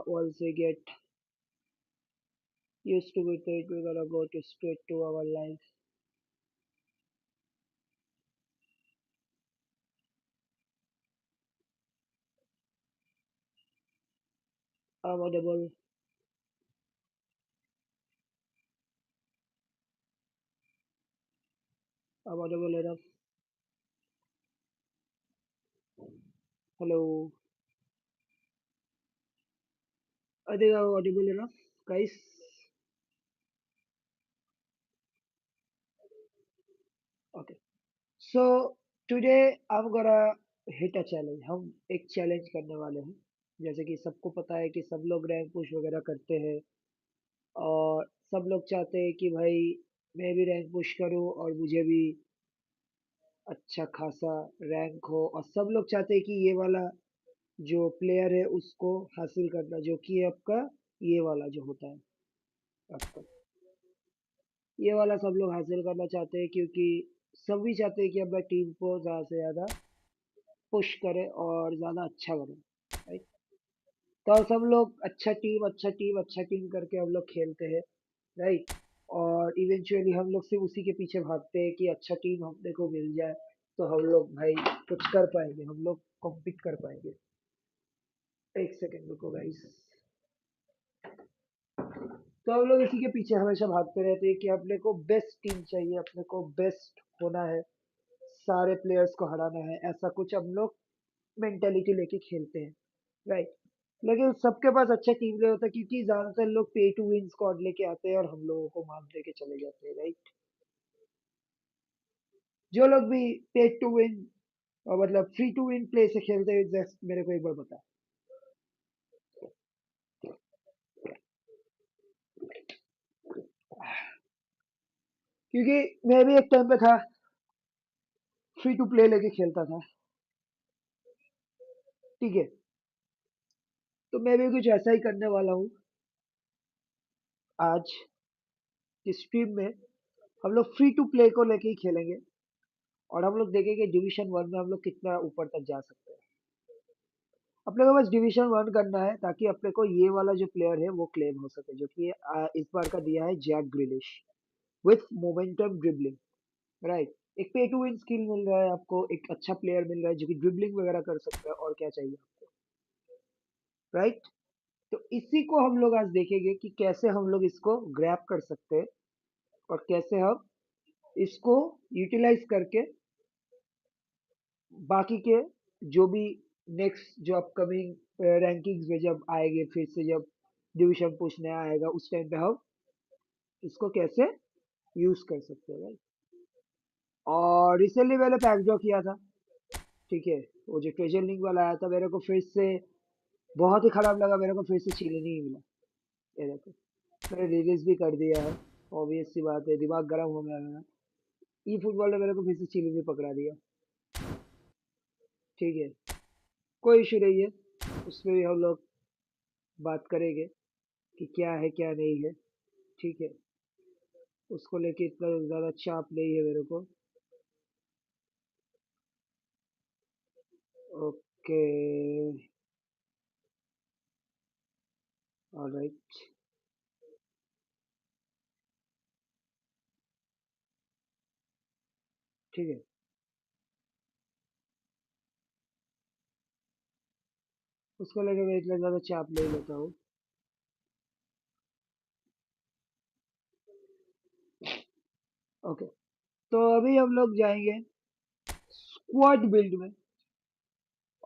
once we get used to it, we're gonna go to straight to our life. I'm audible. I'm audible enough. Hello. I think I'm audible enough, guys. Okay. So today I'm gonna hit a challenge. हम एक challenge करने वाले हैं. जैसे कि सबको पता है कि सब लोग रैंक पुश वगैरह करते हैं और सब लोग चाहते हैं कि भाई मैं भी रैंक पुश करूं और मुझे भी अच्छा खासा रैंक हो और सब लोग चाहते हैं कि ये वाला जो प्लेयर है उसको हासिल करना जो कि आपका ये वाला जो होता है आपका ये वाला सब लोग हासिल करना चाहते हैं क्योंकि सभी चाहते हैं कि अपना टीम को ज़्यादा से ज़्यादा पुश करे और ज़्यादा अच्छा बने राइट तो सब लोग अच्छा टीम करके हम लोग खेलते हैं राइट और इवेंचुअली हम लोग सिर्फ उसी के पीछे भागते हैं कि अच्छा टीम हमने को मिल जाए तो हम लोग भाई कुछ कर पाएंगे हम लोग कॉम्पीट कर पाएंगे एक सेकेंड रुको गाइस तो हम लोग इसी के पीछे हमेशा भागते रहते हैं कि अपने को बेस्ट टीम चाहिए अपने को बेस्ट होना है सारे प्लेयर्स को हराना है ऐसा कुछ हम लोग मेंटेलिटी लेके खेलते हैं राइट लेकिन सबके पास अच्छा टीम नहीं होता क्योंकि ज्यादातर लोग पे टू विन स्क्वाड लेके आते हैं और हम लोगों को मार दे के चले जाते हैं राइट जो लोग भी पे टू विन और मतलब फ्री टू विन प्ले से खेलते हैं जस्ट मेरे को एक बार बता क्योंकि मैं भी एक टाइम पे था फ्री टू प्ले लेके खेलता था ठीक है तो मैं भी कुछ ऐसा ही करने वाला हूँ आज की स्ट्रीम में हम लोग फ्री टू प्ले को लेके ही खेलेंगे और हम लोग देखेंगे डिवीजन वन में हम लोग कितना ऊपर तक जा सकते हैं अपने को बस डिवीजन वन करना है ताकि अपने को ये वाला जो प्लेयर है वो क्लेम हो सके जो कि इस बार का दिया है Jack Grealish with momentum dribbling right एक पे टू विन स्किल मिल रहा है आपको एक अच्छा प्लेयर मिल रहा है जो कि ड्रिबलिंग वगैरह कर सकता है और क्या चाहिए आपको राइट तो इसी को हम लोग आज देखेंगे कि कैसे हम लोग इसको ग्रैब कर सकते हैं और कैसे हम इसको यूटिलाइज करके बाकी के जो भी नेक्स्ट जो अपकमिंग रैंकिंग्स में जब आएंगे फिर से जब डिवीजन पुश नया आएगा उस टाइम पे हम इसको कैसे यूज कर सकते हैं right? और रिसेंटली मैंने पैक ड्रॉ किया था ठीक है वो जो ट्रेजर लिंक वाला आया था मेरे को फिर से बहुत ही खराब लगा मेरे को फिर से चीले नहीं मिला ये देखो मैंने रिलीज भी कर दिया है ऑब्वियस सी बात है दिमाग गर्म हो गया मेरा ई फुटबॉल ने मेरे को फिर से चीले भी पकड़ा दिया ठीक है कोई इशू नहीं है उसमें भी हम लोग बात करेंगे कि क्या है क्या नहीं है ठीक है उसको लेके इतना ज्यादा चाप नहीं है मेरे को ओके ऑलराइट ठीक है उसको लेके मैं इतना ज्यादा चाप नहीं लेता हूँ ओके तो अभी हम लोग जाएंगे स्क्वाड बिल्ड में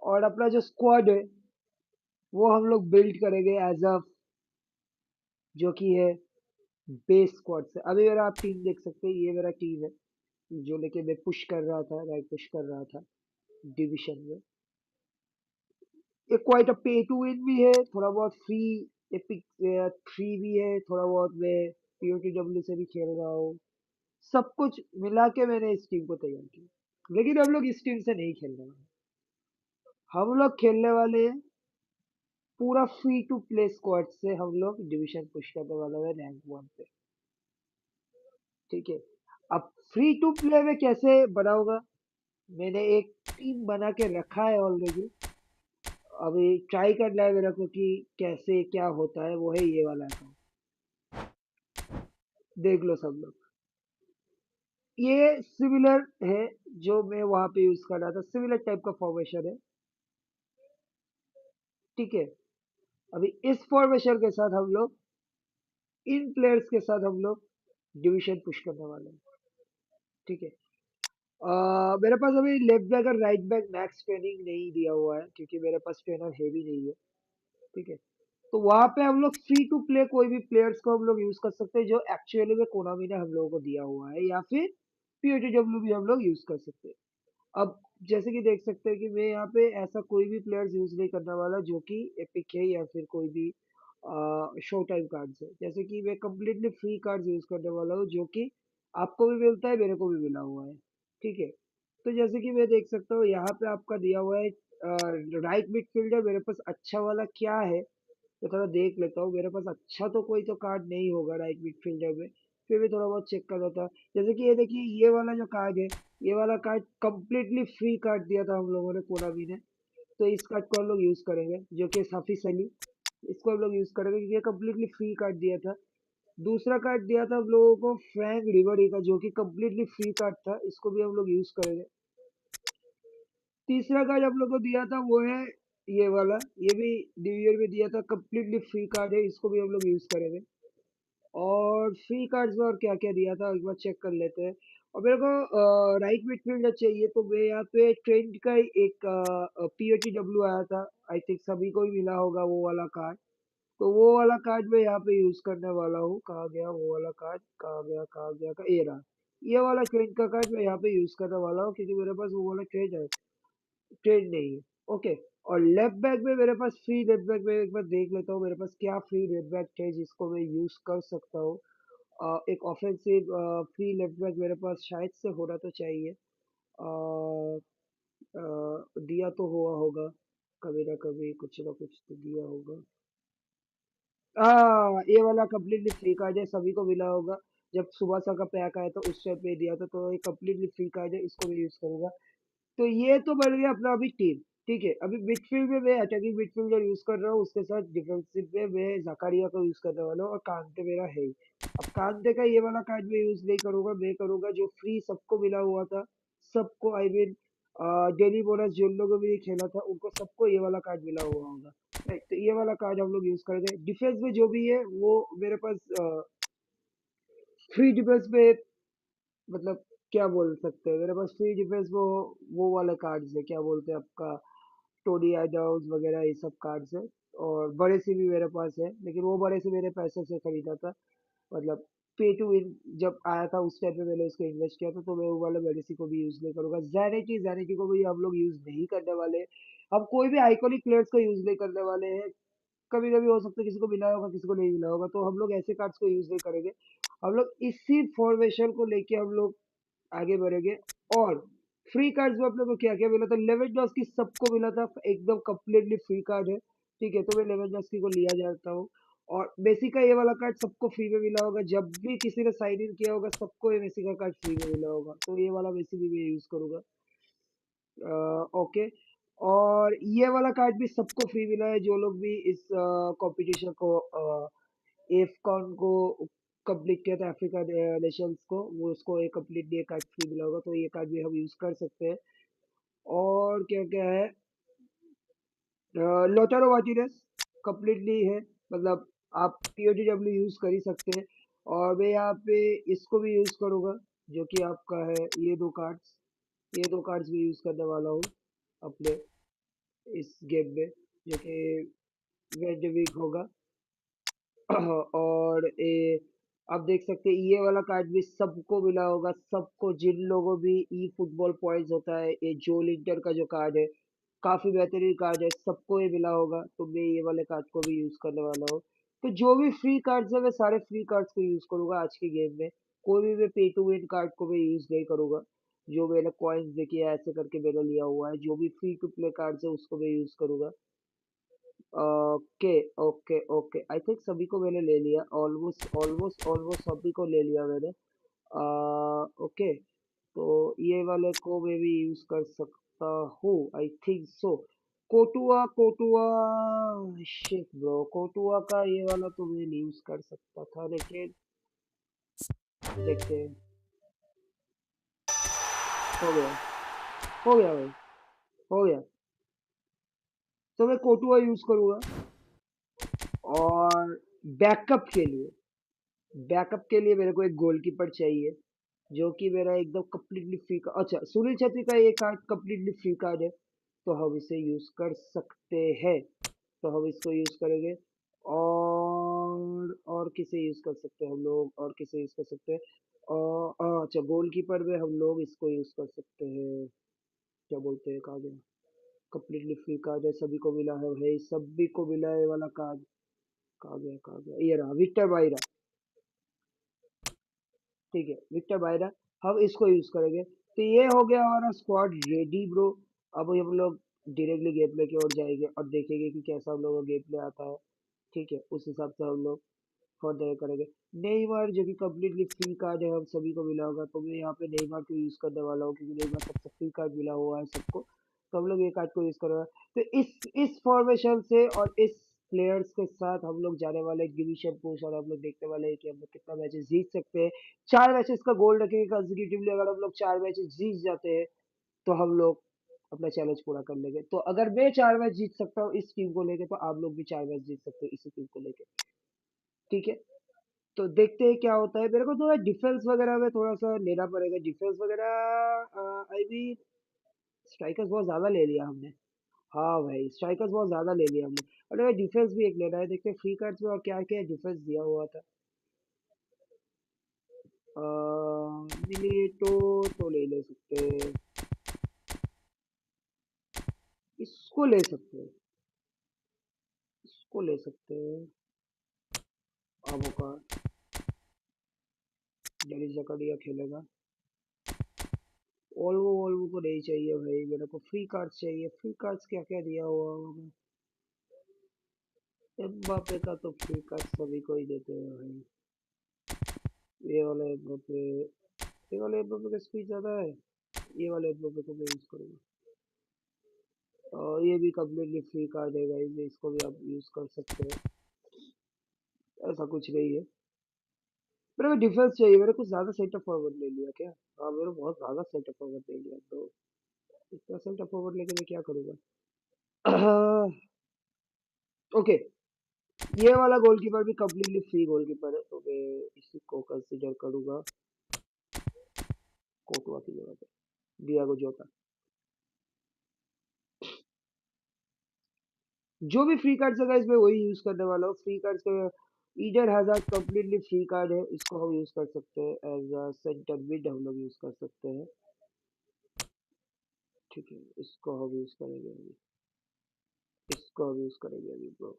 और अपना जो स्क्वाड है वो हम लोग बिल्ड करेंगे एज अ जो कि है बेस स्क्वाड से अभी मेरा आप टीम देख सकते हैं ये मेरा टीम है जो लेके मैं पुश कर रहा था रैंक पुश कर रहा था डिवीजन में ये क्वाइट अ पे टू विन भी है थोड़ा बहुत फ्री एपिक थ्री भी है थोड़ा बहुत मैं पीओटीडब्ल्यू से भी खेल रहा हूँ सब कुछ मिला के मैंने इस टीम को तैयार किया लेकिन हम लोग इस टीम से नहीं खेलने वाले हम लोग खेलने वाले हैं पूरा फ्री टू प्ले स्क्वाड से हम लोग डिवीजन पुश करने वाले हैं रैंक वन पे ठीक है अब फ्री टू प्ले में कैसे बनाऊंगा मैंने एक टीम बना के रखा है ऑलरेडी अभी ट्राई करना है मेरे को कि कैसे क्या होता है, वो है ये वाला अकाउंट। देख लो सब लोग, ये सिमिलर है जो मैं वहां पे यूज कर रहा था, सिमिलर टाइप का फॉर्मेशन है। ठीक है, अभी इस फॉर्मेशन के साथ हम लोग, इन प्लेयर्स के साथ हम लोग डिवीजन पुश करने वाले हैं। ठीक है, मेरे पास अभी लेफ्ट बैक और राइट बैक मैक्स ट्रेनिंग नहीं दिया हुआ है क्योंकि मेरे पास ट्रेनर है भी नहीं है। ठीक है, तो वहां पे हम लोग फ्री टू प्ले कोई भी प्लेयर्स को हम लोग यूज कर सकते हैं जो एक्चुअली में कोनामी ने हम लोगों को दिया हुआ है, या फिर पीओटीडब्ल्यू भी हम लोग यूज कर सकते हैं। अब जैसे कि देख सकते हैं कि मैं यहाँ पे ऐसा कोई भी प्लेयर्स यूज नहीं करने वाला जो कि एपिक है या फिर कोई भी शो टाइम कार्ड्स है। जैसे कि मैं कंप्लीटली फ्री कार्ड्स यूज करने वाला हूँ जो कि आपको भी मिलता है, मेरे को भी मिला हुआ है। ठीक है, तो जैसे कि मैं देख सकता हूँ यहाँ पे आपका दिया हुआ है राइट मिडफील्डर मेरे पास अच्छा वाला क्या है, तो थोड़ा देख लेता हूँ। मेरे पास अच्छा तो कोई तो कार्ड नहीं होगा राइट मिडफील्डर में, फिर भी थोड़ा बहुत चेक कर लेता हूँ। जैसे कि ये देखिए, ये वाला जो कार्ड है, ये वाला कार्ड कंप्लीटली फ्री कार्ड दिया था हम लोगों ने, कोनामी ने। तो इस कार्ड को हम लोग यूज करेंगे, जो कि सफिस अली, इसको हम लोग यूज करेंगे क्योंकि ये कंप्लीटली फ्री कार्ड दिया था। दूसरा कार्ड दिया था हम लोगों को फ्रैंक रिबेरी का, जो कि कंप्लीटली फ्री कार्ड था, इसको भी हम लोग यूज करेंगे। तीसरा कार्ड हम लोग को दिया था वो है ये वाला, ये भी न्यू ईयर में दिया था, कंप्लीटली फ्री कार्ड है, इसको भी हम लोग यूज करेंगे। और फ्री कार्ड्स में और क्या क्या दिया था एक बार चेक कर लेते हैं। और मेरे को राइट मिडफील्डर चाहिए, तो मैं यहाँ पे ट्रेंड का ही एक पीओटीडब्ल्यू आया था, आई थिंक सभी को ही मिला होगा वो वाला कार्ड। तो वो वाला कार्ड मैं यहाँ पे यूज करने वाला हूँ। कहाँ गया वो वाला कार्ड, कहाँ गया कहाँ गया का, ये रहा। ये वाला ट्रेंड का कार्ड मैं यहाँ पे यूज करने वाला हूँ क्योंकि मेरे पास वो वाला ट्रेंड है, ट्रेंड नहीं है। ओके, और लेफ्ट बैक में मेरे पास फ्री लेफ्ट बैक में एक बार देख लेता हूँ मेरे पास क्या फ्री लेफ्ट बैक है जिसको मैं यूज कर सकता हूँ। एक ऑफेंसिव फ्री लेफ्ट बैक मेरे पास शायद से होना तो चाहिए। दिया तो हुआ होगा, कभी ना कभी कुछ ना कुछ तो दिया होगा। ये वाला कंप्लीटली फ्री कार्ड है, सभी को मिला होगा। जब सुबह सा का पैक आया था उस टाइम पे दिया था, तो ये कंप्लीटली फ्री कार्ड है, इसको भी यूज करूंगा। तो ये तो बन गया अपना अभी टीम। ठीक है, अभी मिडफील्ड में मैं अटैकिंग मिडफील्डर यूज कर रहा हूँ, उसके साथ डिफेंसिव में मैं जकारिया को यूज करने वाला हूँ, और कांते मेरा है ही। अब कांते का ये वाला कार्ड मैं यूज नहीं करूंगा, मैं करूंगा जो फ्री सबको मिला हुआ था, सबको आई मीन डेली बोनस जिन लोगों ने भी खेला था उनको सबको ये वाला कार्ड मिला हुआ होगा। राइट, तो ये वाला कार्ड हम लोग यूज करेंगे। डिफेंस में जो भी है वो मेरे पास फ्री डिफेंस में, मतलब क्या बोल सकते हैं, मेरे पास फ्री डिफेंस वो वाले कार्ड्स है, क्या बोलते हैं आपका, टोनी एडम्स वगैरह ये सब कार्ड्स है। और बड़े से भी मेरे पास है, लेकिन वो बड़े से मेरे पैसे से खरीदा था, मतलब पे टू विन जब आया था उस टाइम पे मैंने उसको इन्वेस्ट किया था, तो मैं वो वाला मेडिसी को भी यूज नहीं करूंगा। जैनेटी जैनेटी को भी हम लोग यूज नहीं करने वाले हैं। हम कोई भी आइकॉनिक प्लेयर्स को यूज नहीं करने वाले हैं। कभी कभी हो सकता है किसी को मिला होगा किसी को नहीं मिला होगा, तो हम लोग ऐसे कार्ड्स को यूज नहीं करेंगे। हम लोग इसी फॉर्मेशन को लेके हम लोग आगे बढ़ेंगे। और फ्री कार्ड्स में अपने को क्या क्या मिला था, लेवेंडोस्की सबको मिला था, एकदम कंप्लीटली फ्री कार्ड है। ठीक है, तो मैं लेवेंडोस्की को लिया जाता हूँ। और मेसी का ये वाला कार्ड सबको फ्री में मिला होगा, जब भी किसी ने साइन इन किया होगा सबको ये मेसी का कार्ड फ्री में मिला होगा, तो ये वाला मेसी भी मैं यूज करूंगा। ओके, और ये वाला कार्ड भी सबको फ्री मिला है, जो लोग भी इस कंपटीशन को एफकॉन को कंप्लीट किया था, अफ्रीका नेशंस को, वो उसको एक कंप्लीट ये कार्ड फ्री मिला होगा, तो ये कार्ड भी हम यूज कर सकते हैं। और क्या क्या है, लोटारो मार्टिनेज कंप्लीटली है, मतलब आप पीओटीडब्ल्यू यूज कर ही सकते हैं। और मैं यहाँ पे इसको भी यूज करूंगा, जो कि आपका है ये दो कार्ड्स भी यूज करने वाला हूँ अपने इस गेम में, जो कि वेंड वीक होगा। और आप देख सकते हैं ये वाला कार्ड भी सबको मिला होगा, सबको जिन लोगों भी ई फुटबॉल पॉइंट्स होता है, ये जो लिंटर का जो कार्ड है काफी बेहतरीन कार्ड है, सबको ये मिला होगा, तो मैं ये वाले कार्ड को भी यूज करने वाला हूँ। तो जो भी फ्री कार्ड्स है मैं सारे फ्री कार्ड्स को यूज करूंगा आज के गेम में। कोई भी मैं पे टू विन कार्ड को मैं यूज नहीं करूंगा। जो मैंने कॉइन्स देखिए ऐसे करके मैंने लिया हुआ है, जो भी फ्री टू प्ले कार्ड्स है उसको मैं यूज करूंगा। Okay okay okay, I think सभी को मैंने ले लिया, ऑलमोस्ट ऑलमोस्ट ऑलमोस्ट सभी को ले लिया मैंने। ओके, तो ये वाले को मैं भी यूज कर सकता हूँ, I think so. कोटुआ कोटुआ shit bro, कोटुआ का ये वाला तो मैं यूज कर सकता था, लेकिन देखते हैं। हो गया, हो गया भाई, हो गया। तो मैं कोटुआ यूज करूंगा। और बैकअप के लिए, बैकअप के लिए मेरे को एक गोलकीपर चाहिए, जो कि मेरा एकदम कंप्लीटली फ्री का। अच्छा, सुनील छेत्री का ये कार्ड कंप्लीटली फ्री कार्ड है, तो हम इसे यूज कर सकते हैं। तो हम इसको यूज करेंगे। और किसे यूज कर सकते हैं हम लोग, और किसे यूज कर सकते हैं? अच्छा, गोलकीपर में हम लोग इसको यूज कर सकते हैं। क्या बोलते हैं, कहा गया? कंप्लीटली फ्री कार्ड है, सभी को मिला है भाई, सभी को मिला है ये वाला कार्ड। कहा गया, कहा गया? ये रहा, विक्टर बाइरा। ठीक है, विक्टर बाइरा। हम इसको यूज करेंगे। तो ये हो गया हमारा स्क्वाड रेडी ब्रो। अब हम लोग डायरेक्टली गेम प्ले की ओर जाएंगे और देखेंगे कि कैसा हम लोगों का गेम प्ले आता है। ठीक है, उस हिसाब से हम लोग फर्दर करेंगे। नेइमार जो कि कम्प्लीटली फ्री कार्ड है, हम सभी को मिला होगा, तो मैं यहाँ पे नेइमार को यूज करने वाला हूँ, क्योंकि नेइमार सबसे फ्री कार्ड मिला हुआ है सबको। तो हम लोग ये कार्ड को यूज कर रहे हैं। तो इस फॉर्मेशन से और इस प्लेयर्स के साथ हम लोग जाने वाले डिवीजन पुश, और हम लोग देखने वाले हैं कि हम लोग कितना मैचेस जीत सकते हैं। 4 मैचेस का गोल रखेंगे कंसेक्यूटिवली, अगर हम लोग 4 मैचेस जीत जाते हैं तो हम लोग अपना चैलेंज पूरा कर लेंगे। तो अगर मैं 4 मैच जीत सकता हूँ इस टीम को लेके, तो आप लोग भी 4 मैच जीत सकते हो इसी टीम को लेके। ठीक है, तो देखते हैं क्या होता है। मेरे को थोड़ा डिफेंस वगैरह में थोड़ा सा लेना पड़ेगा, डिफेंस वगैरह। आई मीन स्ट्राइकर्स बहुत ज्यादा ले लिया हमने। हाँ भाई, स्ट्राइकर्स बहुत ज्यादा ले लिया हमने। और हमें डिफेंस भी एक लेना है, देखते हैं फ्री कार्ड्स में और क्या क्या डिफेंस दिया हुआ था। मिलिएटो तो ले ले सकते हैं, इसको ले सकते हैं, इसको ले सकते हैं। अबोका डेनिस जकारिया खेलेगा। ओल्वो ओल्वो को नहीं चाहिए भाई, मेरे को फ्री कार्ड्स चाहिए। फ्री कार्ड्स क्या क्या दिया हुआ होगा? एम्बापे का तो फ्री कार्ड सभी को ही देते हैं भाई। ये वाला एम्बापे, ये वाले एम्बापे का स्पीड ज्यादा है। ये वाले एम्बापे को मैं यूज करूंगा। और ये भी कम्प्लीटली फ्री कार्ड है गाइस, इसको भी आप यूज कर सकते हैं। ऐसा कुछ नहीं है। मेरे को डिफेंस चाहिए, मेरे को ज्यादा सेंटर फॉरवर्ड ले लिया क्या? हाँ, मेरे को बहुत ज्यादा सेंटर फॉरवर्ड ले लिया, तो इतना सेंटर फॉरवर्ड लेके मैं क्या करूंगा? ओके, ये वाला गोलकीपर भी कम्प्लीटली फ्री गोलकीपर है, तो मैं इसी को कंसीडर करूंगा कोटवा की जगह पे, डियागो जोटा। जो भी फ्री कार्ड्स है गाइस, मैं वही यूज करने वाला हूँ। फ्री कार्ड्स का Eden hazard completely free card है, इसको हम यूज कर सकते हैं एज अ सेंटर मिड, हम लोग यूज कर सकते हैं। ठीक है, इसको हम यूज करेंगे अभी, इसको हम यूज करेंगे अभी ब्रो।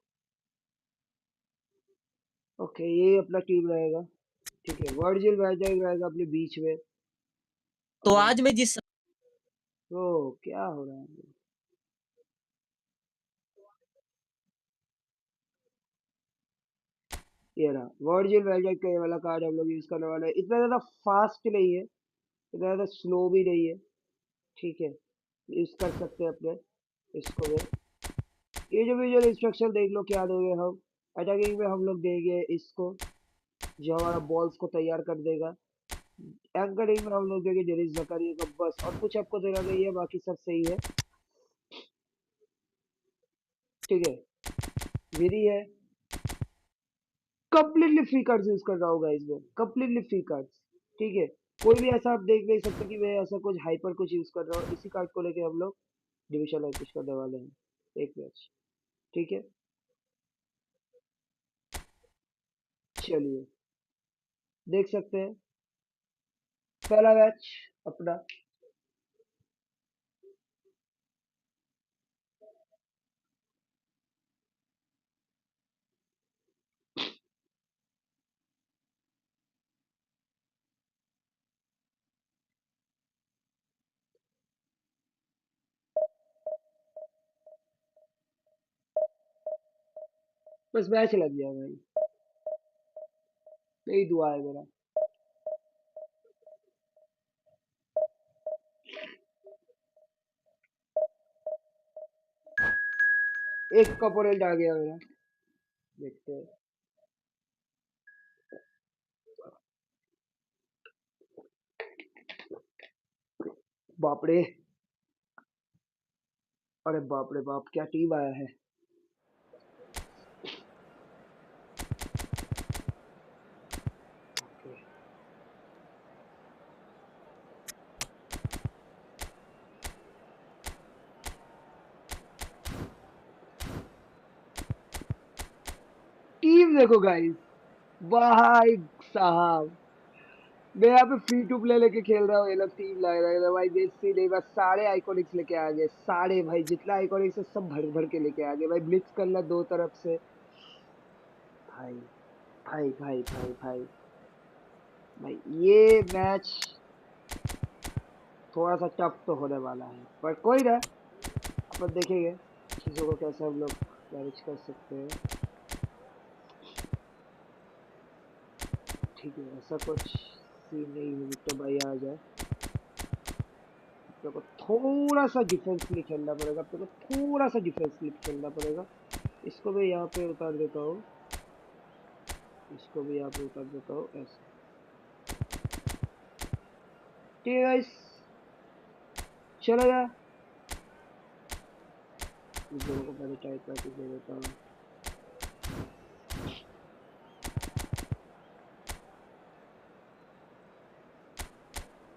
ओके, ये अपना टीम रहेगा। ठीक है, वर्जिल वैनडाइक रहेगा अपने बीच में। तो और आज मैं जिस ओ, क्या हो रहा है? ये रहा वर्जिल वैनडाइक का, ये वाला कार्ड हम लोग यूज करने वाले हैं। इतना ज्यादा फास्ट नहीं है, इतना ज्यादा स्लो भी नहीं है। ठीक है, यूज कर सकते हैं अपने इसको में। इंडिविजुअल इंस्ट्रक्शन देख लो क्या दोगे हम। अटैकिंग में हम लोग देंगे इसको, जो हमारा बॉल्स को तैयार कर देगा। एंकरिंग में हम लोग देंगे डेनिस जकारिया को, बस और कुछ आपको देना नहीं है, बाकी सब सही है। ठीक है, विरी है। कंप्लीटली फ्री कार्ड्स यूज कर रहा हूँ गाइस, मैं कंप्लीटली फ्री कार्ड्स। ठीक है, कोई भी ऐसा आप देख नहीं सकते कि मैं ऐसा कुछ हाइपर कुछ यूज कर रहा हूँ। इसी कार्ड को लेके हम लोग डिविजन लाइन पुश करने वाले हैं, एक मैच। ठीक है, चलिए देख सकते हैं पहला मैच अपना। बस मैच लग गया भाई, यही दुआ है मेरा। एक कपोरेल्ट आ गया मेरा, देखते हैं। बाप रे, अरे बाप रे बाप, क्या टीम आया है। ओके, टीम देखो गाइस, भाई साहब, मैं यहाँ पे फ्री टू प्ले लेके खेल रहा हूँ, ये लोग टीम ला रहे हैं भाई। देसी नहीं, बस सारे आइकॉनिक्स लेके आ गए, सारे भाई जितना आइकॉनिक्स है सब भर भर के लेके आ गए भाई। ब्लिट्स कर ला दो तरफ से भाई, भाई भाई, ये मैच थोड़ा सा टफ तो होने वाला है, पर कोई ना, अपन देखेंगे चीजों को कैसे हम लोग मैनेज कर सकते हैं। ठीक है, ऐसा कुछ सीन नहीं है, तो भाई आ जाए। अपने को थोड़ा सा डिफेंसली खेलना पड़ेगा, अपने को थोड़ा सा डिफेंसली खेलना पड़ेगा। इसको भी यहाँ पे उतार देता हूँ, इसको भी यहाँ पे उतार देता हूँ, ऐसे। ठीक है गाइस, चलो यार, इस दोनों को पहले टाइट प्रैक्टिस दे देता हूँ।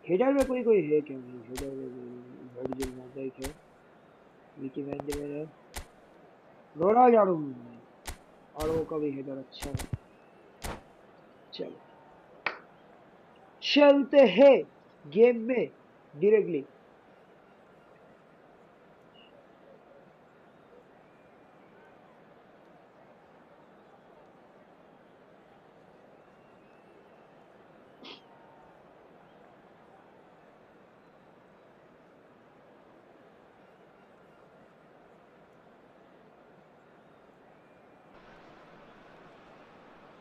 हेडर में कोई कोई है क्या भाई? हेडर में वर्जिल वैन डाइक है, विकी वैन डे है, रोनाल्डो भाई, और वो का भी हेडर अच्छा है। चलो चलते हैं गेम में directly.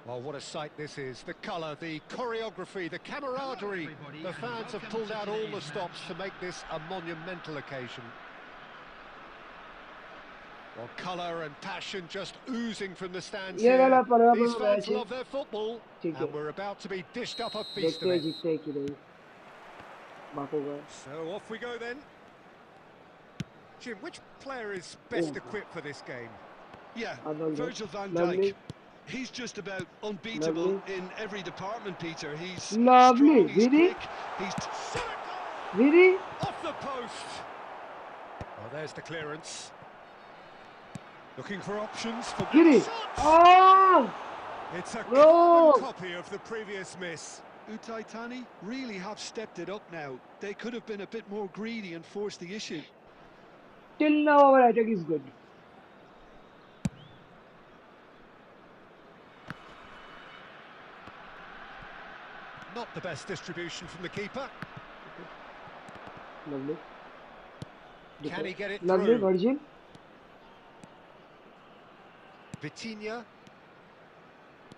Well, what a sight this is. The colour, the choreography, the camaraderie. The fans have pulled out all the stops to make this a monumental occasion. Well, colour and passion just oozing from the stands ये वाला here. पड़ा These match fans है, love their football, ठीक है, and we're about to be dished up a feast देखते of हैं it. जीतते हैं कि नहीं। माफूगा, So off we go then. Jim, which player is oh best equipped for this game? Yeah, Arnold है, Virgil van lovely Dijk. He's just about lovely unbeatable in every department, Peter. He's lovely, strong, he's Vinnie quick, he's Vinnie, Off the post! Well, there's the clearance. Looking for options for better Vinnie, shots! Oh It's a bro, carbon copy of the previous miss. Utai Tani really have stepped it up now. They could have been a bit more greedy and forced the issue. till now our attack is good. Not the best distribution from the keeper. Lovely, Can he get it lovely through? Virgil, Vitinha.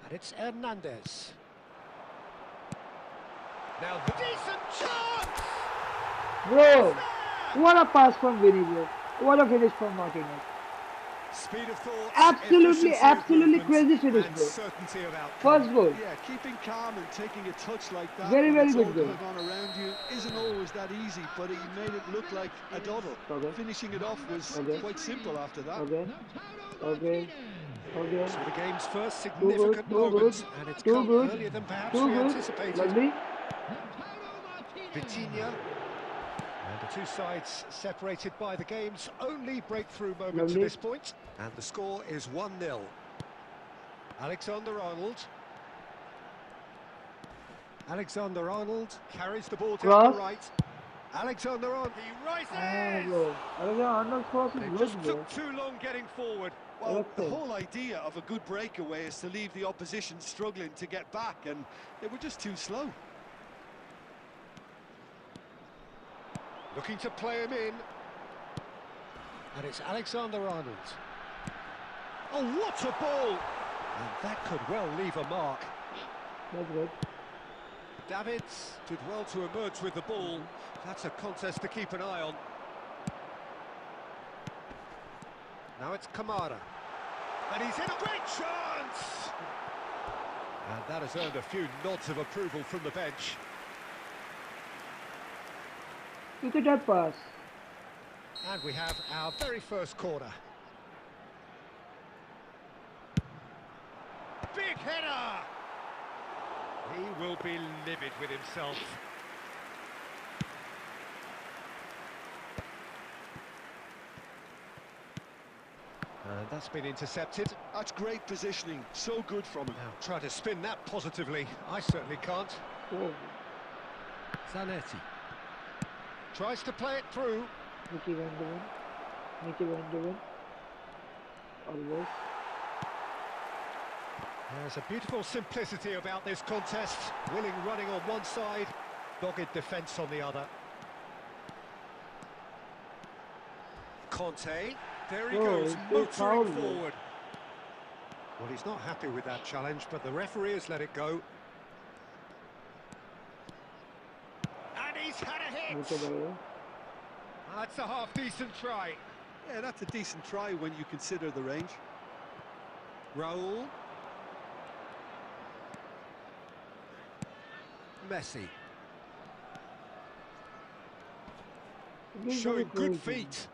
And it's Hernandez. Now the decent chance! bro, what a pass from Vinny, bro, what a finish from Martinez. Speed of thought, Absolutely, efficiency of absolutely movement, crazy finish, and bro. certainty of outcome. First goal, Yeah, keeping calm and taking a touch like that very when very it's all good goal. going on around you isn't always that easy, but he made it look like a doddle. Okay, Finishing it off was okay, quite simple after that. okay, okay, okay. So the game's first Too good, significant too good, moment, and it's too come good, earlier than perhaps too we good. anticipated. Lovely. Vitinha. And the two sides separated by the game's only breakthrough moment to Lovely. this point. And the score is 1-0. Alexander-Arnold. Alexander-Arnold carries the ball down Cross. the right. Alexander-Arnold, he rises! Bro. अरे यार Arnold cross is It good, just bro. took too long getting forward. Well, the Okay. whole idea of a good breakaway is to leave the opposition struggling to get back, and they were just too slow. Looking to play him in. And it's Alexander-Arnold. Oh, what a ball! And that could well leave a mark. That's good. Davids did well to emerge with the ball. That's a contest to keep an eye on. Now it's Kamara. And he's in a great chance! And that has earned a few nods of approval from the bench. Look at that pass. And we have our very first corner. Big header! He will be livid with himself. And that's been intercepted. That's great positioning, so good from him. Now, try to spin that positively. I certainly can't. Oh, Zanetti. Tries to play it through. Mickey Van de Ven. Mickey Van de Ven. Always. There's a beautiful simplicity about this contest. Willing running on one side, dogged defence on the other. Conte, there he goes, it's motoring foul. forward. Well, he's not happy with that challenge, but the referee has let it go. And he's had a hit! That's a half-decent try. Yeah, that's a decent try when you consider the range. Raul. Messi. Showing good feet.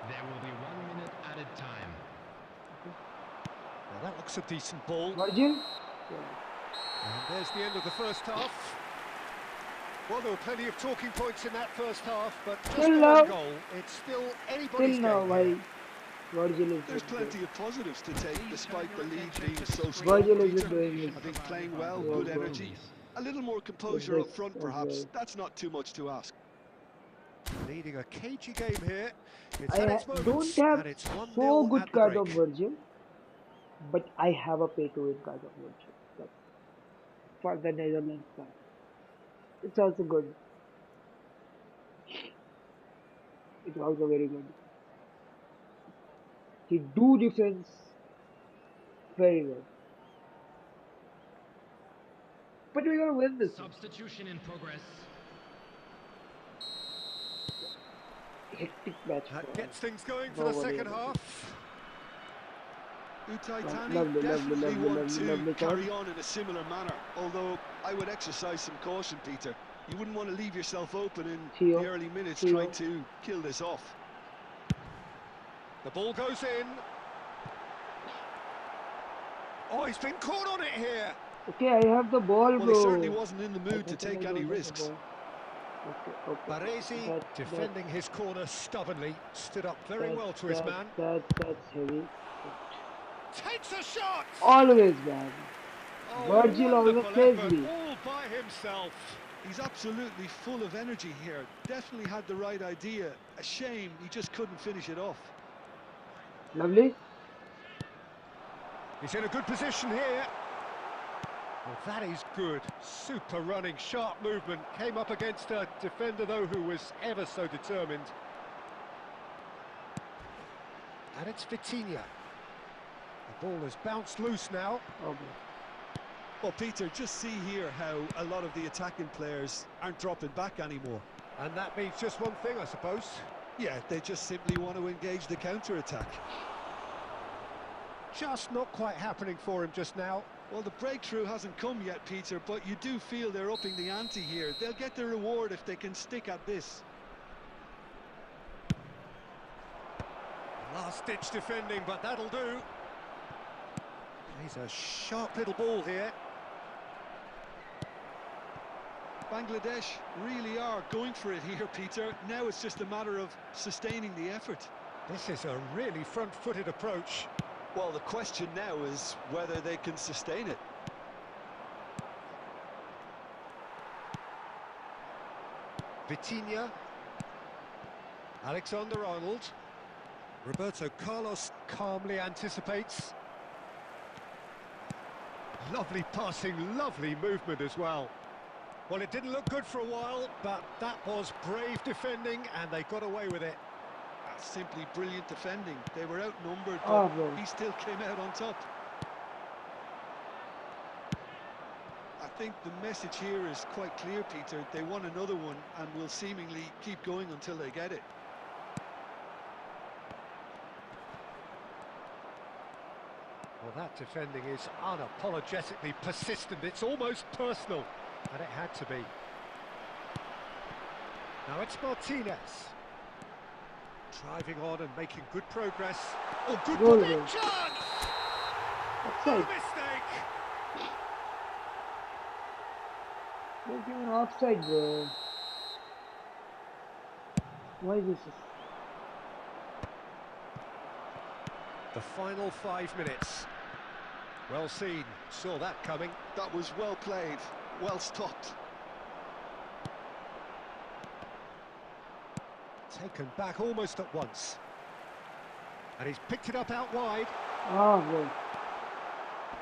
There will be 1 minute added time. Well, that looks a decent ball. Virgil? And there's the end of the first half. Well, there were plenty of talking points in that first half, but just Still one now. goal. It's still anybody's Still now, game why here. Virgil is There's doing plenty of positives to take, despite the lead being so good. small. Virgil Peter. is doing his I think playing well, Yeah, good yeah. energy. A little more composure Yes, up front, as perhaps. well. That's not too much to ask. Leading a cagey game here. It's I at its moments, don't have and it's 1-0 so good at the card break. of Virgil, but I have a pay to win card of Virgil. But for the Netherlands side, it's also good. It's also very good. He do defense very well. But we're gonna win this one. Substitution in progress. Hectic match for That gets things going for No the worry second about it. half. Utai Lovely, Tani lovely, definitely lovely, want lovely, to lovely carry card. on in a similar manner, although I would exercise some caution, Peter. You wouldn't want to leave yourself open in Theo, the early minutes Theo. trying to kill this off. The ball goes in. Oh, he's been caught on it here. Okay, I have the ball, Well, bro. he certainly wasn't in the I mood to think I take any don't have the risks. ball. Okay. Baresi, defending his corner stubbornly, stood up very well to his man. That's heavy. Takes a shot! Always, man. Oh, Virgil always wonderful saves effort, me. all by himself. He's absolutely full of energy here. Definitely had the right idea. A shame he just couldn't finish it off. Lovely. He's in a good position here. Well, that is good. Super running, sharp movement. Came up against a defender, though, who was ever so determined. And it's Vitinha. The ball has bounced loose now. Okay. Well, Peter, just see here how a lot of the attacking players aren't dropping back anymore. And that means just one thing, I suppose. Yeah, they just simply want to engage the counter-attack. Just not quite happening for him just now. Well, the breakthrough hasn't come yet, Peter, but you do feel they're upping the ante here. They'll get their reward if they can stick at this. Last-ditch defending, but that'll do. He's a sharp little ball here. Bangladesh really are going for it here, Peter. Now it's just a matter of sustaining the effort. This is a really front-footed approach. Well, the question now is whether they can sustain it. Vitinha. Alexander-Arnold. Roberto Carlos calmly anticipates. Lovely passing, lovely movement as well. Well, it didn't look good for a while, but that was brave defending, and they got away with it. That's simply brilliant defending. They were outnumbered, Oh, but bro. he still came out on top. I think the message here is quite clear, Peter. They want another one and will seemingly keep going until they get it. Well, that defending is unapologetically persistent. It's almost personal, and it had to be. Now it's Martinez. Driving on and making good progress. Oh, good Goal, big goal. chance! No Offside. mistake! They're giving offside, bro. Why is this? The final 5 minutes. Well seen, saw that coming. That was well played, well stopped. Taken back almost at once. And he's picked it up out wide. Ah, bro.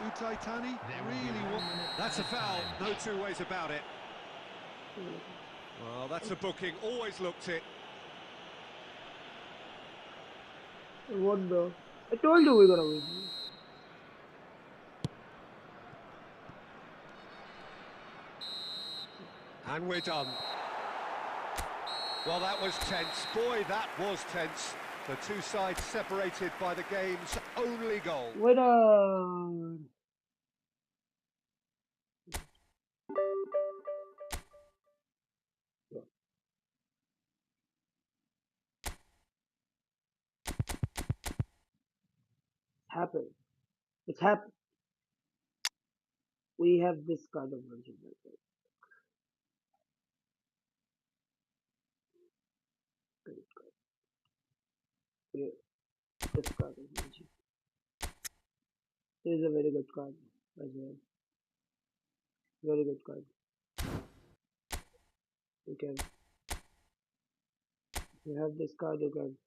Utai Tani really That's a foul, no two ways about it. Well, that's a booking, always looked it. What, bro? I told you we're gonna win. And we're done. Well, that was tense. Boy, that was tense. The two sides separated by the game's only goal. Winner! Happened. It's happened. We have this kind of version like that. Great card. Yeah, this card is version. This is a very good card as well. Very good card. You can. If you have this card, you can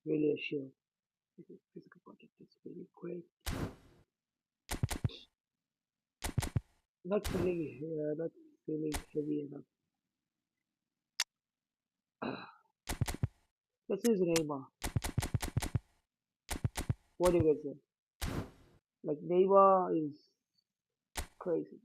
really assure. Physical contact is really great. Not feeling heavy enough. This is Neymar. What do you guys say? Like Neymar is crazy.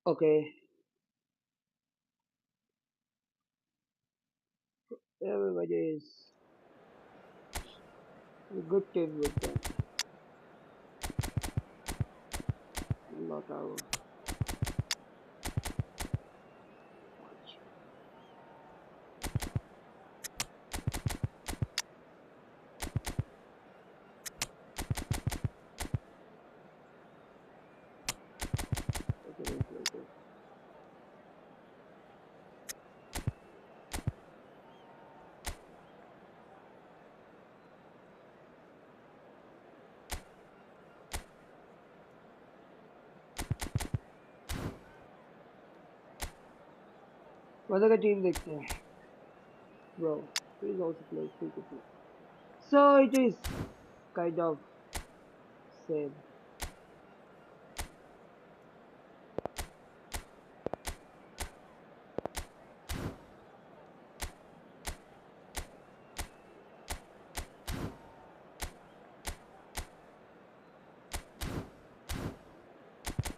Okay, everybody is a good team with that. Not our much. Okay, okay. Whether the team देखते हैं, bro. He's also plays cricket. So it is kind of same.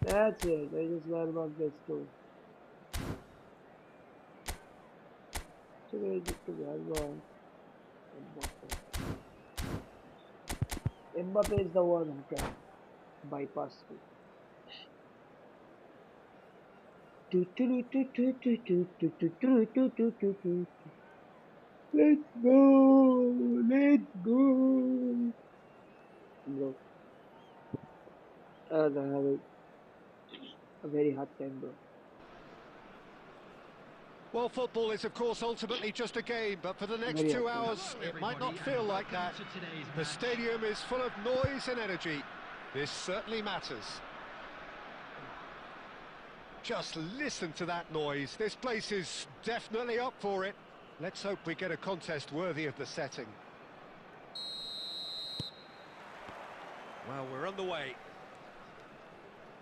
That's it. I just learned about this too. Today just to learn Mbappe is the one who can bypass me. Let's go! Let's go! Bro, I'm having a very hard time, bro. Well, football is, of course, ultimately just a game, but for the next Very 2 hard time. hours, it might not feel like that. The stadium is full of noise and energy. This certainly matters. Just listen to that noise. This place is definitely up for it. Let's hope we get a contest worthy of the setting. Well, we're underway.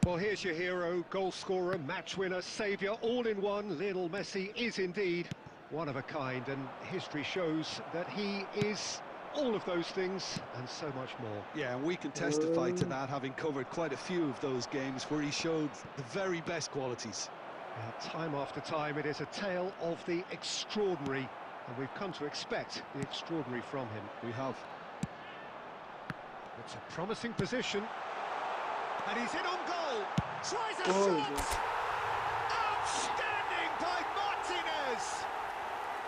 Well, here's your hero, goal scorer, match winner, saviour, all in one. Lionel Messi is indeed one of a kind, and history shows that he is all of those things and so much more. Yeah, and we can testify to that, having covered quite a few of those games where he showed the very best qualities. Time after time, it is a tale of the extraordinary, and we've come to expect the extraordinary from him. We have. It's a promising position, and he's in on goal. Tries a shot. Outstanding by Martinez.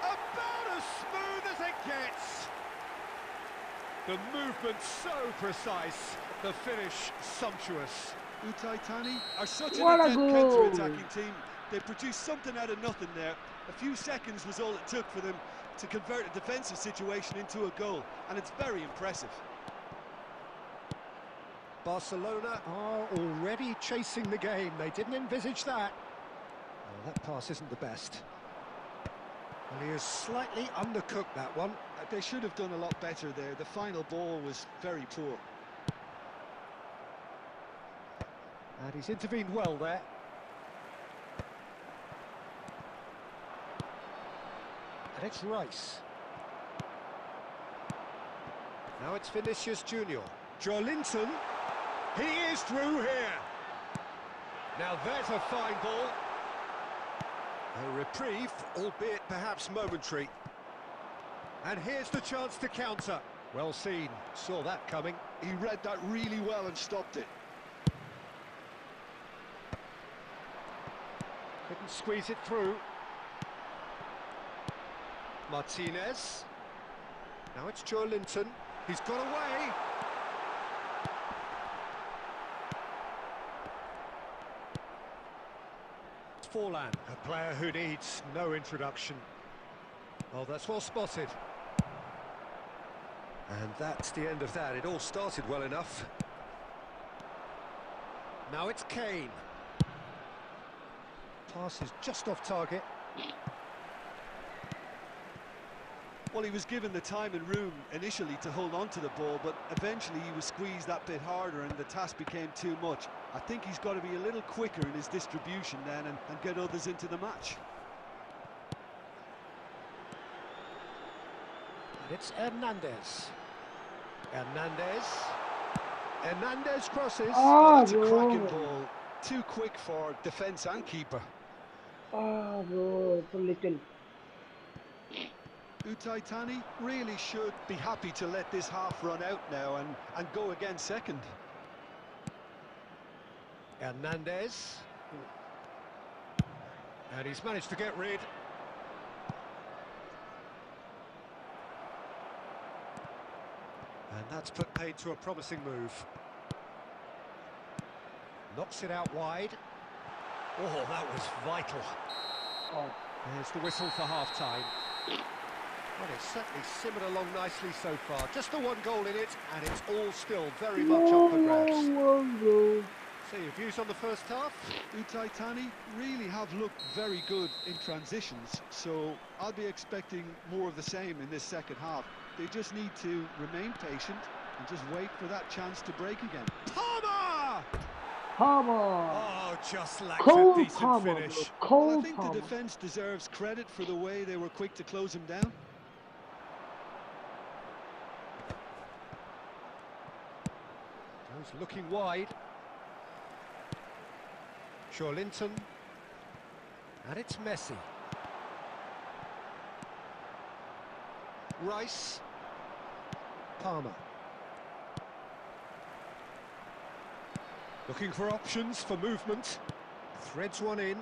About as smooth as it gets. The movement so precise, the finish sumptuous. Utai Tani are such an What a adept goal! counter-attacking team. They produced something out of nothing there. A few seconds was all it took for them to convert a defensive situation into a goal, and it's very impressive. Barcelona are already chasing the game. They didn't envisage that. Oh, that pass isn't the best. Well, he has slightly undercooked that one. They should have done a lot better there. The final ball was very poor. And he's intervened well there. And it's Rice. Now it's Vinicius Junior. Joelinton. He is through here. Now there's a fine ball. A reprieve, albeit perhaps momentary. And here's the chance to counter. Well seen, saw that coming. He read that really well and stopped it. Couldn't squeeze it through. Martinez. Now it's Joelinton. He's got away. Forlan, a player who needs no introduction. Oh, that's well spotted. And that's the end of that. It all started well enough. Now it's Kane. Pass is just off target. Well, he was given the time and room initially to hold on to the ball, but eventually he was squeezed that bit harder and the task became too much. I think he's got to be a little quicker in his distribution then and get others into the match. And it's Hernandez. Hernandez crosses. Oh, That's a cracking bro. ball. Too quick for defence and keeper. Oh, bro, so little. Utai Tani really should be happy to let this half run out now and go again second. Hernandez. And he's managed to get rid. And that's put paid to a promising move. Knocks it out wide. Oh, that was vital. Oh. There's the whistle for half-time. Well, it's certainly simmered along nicely so far. Just the one goal in it, and it's all still very much up for grabs. So your views on the first half? Utai Tani really have looked very good in transitions, so I'll be expecting more of the same in this second half. They just need to remain patient and just wait for that chance to break again. Palmer! Palmer. Oh, just lacks a Cold decent Palmer, finish. bro. Well, Cold I think Palmer. the defence deserves credit for the way they were quick to close him down. Goes looking wide. Joelinton. And it's Messi. Rice. Palmer. Looking for options for movement. Threads one in.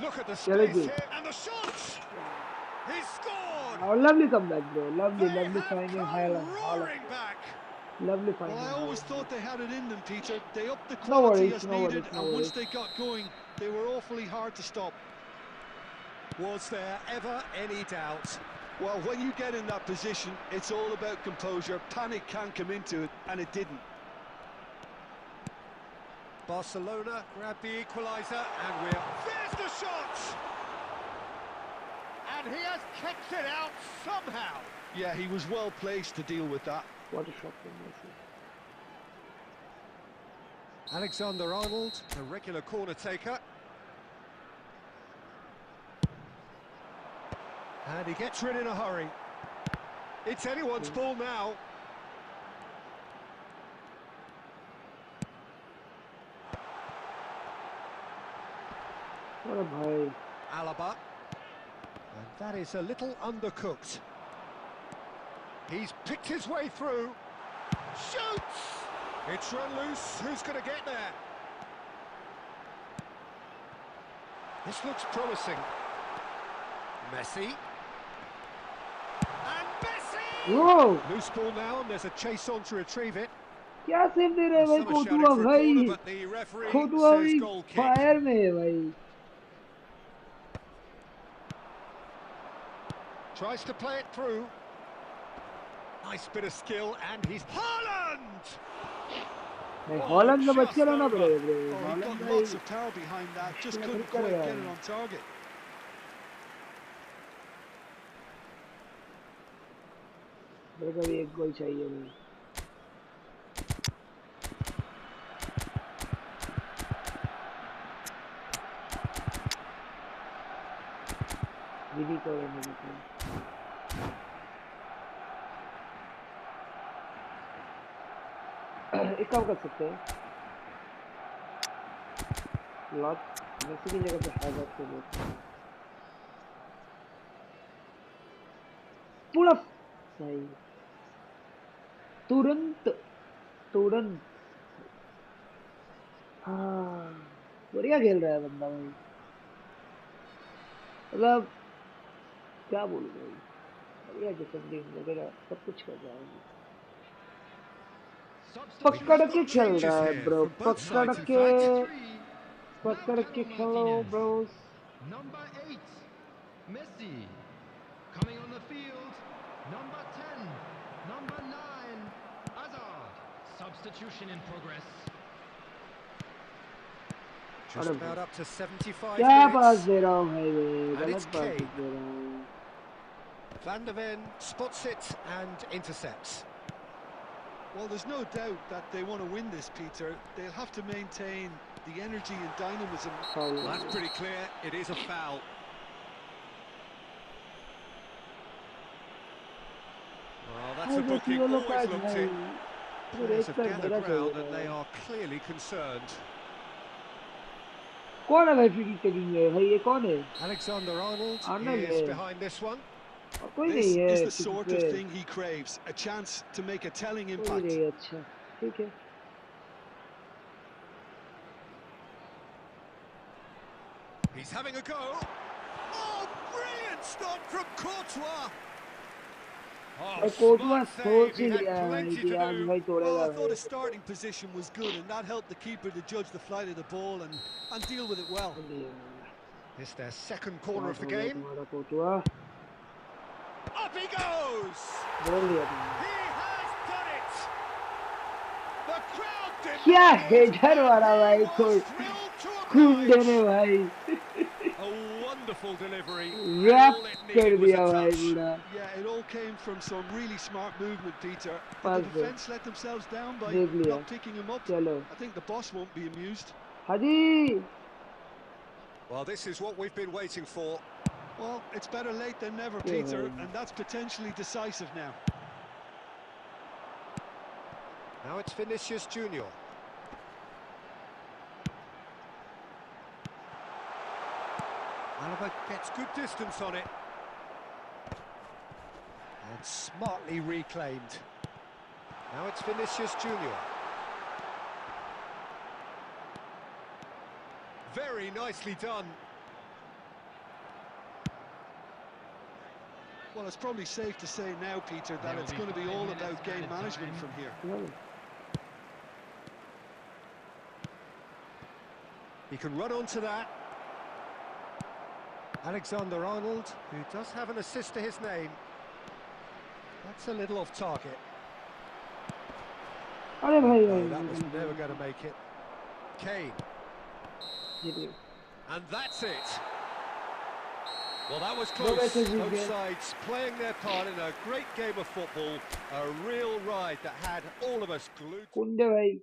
Look at the Very space good. here. And the shot! He scored! Oh, lovely comeback, bro. Lovely, They lovely have finding come highlight. roaring back. Lovely finding. Well, I always highlight. thought they had it in them, Peter. They upped the No quality worries, as no needed, worries, no and once worries. they got going, they were awfully hard to stop. Was there ever any doubt? Well, when you get in that position, it's all about composure. Panic can come into it, and it didn't. Barcelona grabbed the equaliser, and there's the shot! And he has kicked it out somehow. Yeah, he was well placed to deal with that. What a shot from Messi. Alexander-Arnold, a regular corner taker. And he gets rid in a hurry. It's anyone's ball now. What a boy. Alaba. And that is a little undercooked. He's picked his way through. Shoots! It's run loose. Who's going to get there? This looks promising. Messi. And Messi! Whoa! Loose ball now, and there's a chase on to retrieve it. क्या save दे रहे हैं भाई Some are कोटुआ shouting for a भाई corner, but the referee कोटुआ says भी goal kick. Fire में है भाई Tries to play it through. Nice bit of skill, and he's Haaland! नहीं हॉलैंड का बच्चा लाना पड़ेगा bro Oh, he Holland got भाई lots of power behind that, just couldn't quite get it on target. मेरे को भी एक गोल चाहिए भाई विधि को रहने देते हैं एक काम कर सकते हैं लॉट मेसी की जगह पे हैवर्ड को लेते हैं पूरा सही तुरंत तुरंत हाँ बढ़िया खेल रहा है बंदा भाई मतलब क्या बोलूं भाई बढ़िया डिफेंडिंग वगैरह सब कुछ कर रहा है पकड़ के खेल रहा है ब्रो पकड़ के खेलो Bros Number 8, Messi. Coming on the field, number 10, number 9, Hazard. Substitution in progress. Just about up to 75 क्या पास minutes. दे रहा हूँ भाई मैं And गलत it's पास Kane. दे रहा हूँ Van der Ven spots it and intercepts. Well, there's no doubt that they want to win this, Peter. They'll have to maintain the energy and dynamism. Foul. That's pretty clear. It is a foul. Well, that's a booking. Always looked it. Players have gathered round and they are clearly concerned. कौन है भाई free taking है भाई ये कौन है Alexander-Arnold Arnold is है behind this one. और कोई This नहीं है is the किसी sort पे of thing he craves, a chance to make a telling कोई impact. नहीं है अच्छा ठीक है He's having a go. Oh, brilliant stop from Courtois. Oh, भाई कोटुआ smart सोच save. ही He had लिया है भाई plenty कि to आज do. भाई Well, तोड़ेगा I thought भाई his starting position was good, and that helped the keeper to judge the flight of the ball and deal with it well. It's their second corner of the हो गया game. तुम्हारा कोटुआ Up he goes. बोल दिया तुमने He has done it. The crowd did. क्या header मारा भाई कोई खून देने भाई A wonderful delivery. Wrap All it कर needed was दिया a भाई touch. पूरा Yeah, it all came from some really smart movement, Peter. Did Pass the it. defence let themselves down by देख लिया not picking him up? चलो I think the boss won't be amused. Haji Well, this is what we've been waiting for. Well, it's better late than never, Yeah. Peter, and that's potentially decisive now. Now it's Vinicius Junior. Alaba gets good distance on it. And smartly reclaimed. Now it's Vinicius Junior. Very nicely done. Well, it's probably safe to say now, Peter, that it's going to be all about game management from here. He can run onto that. Alexander-Arnold, who does have an assist to his name. That's a little off target. अरे भाई No, भाई that was never going to make it. Kane. जीत गए And that's it. Well, that was दो close. Matches जीत Both गए sides playing their part in a great game of football. A real ride that had all of us glued. कुंडे भाई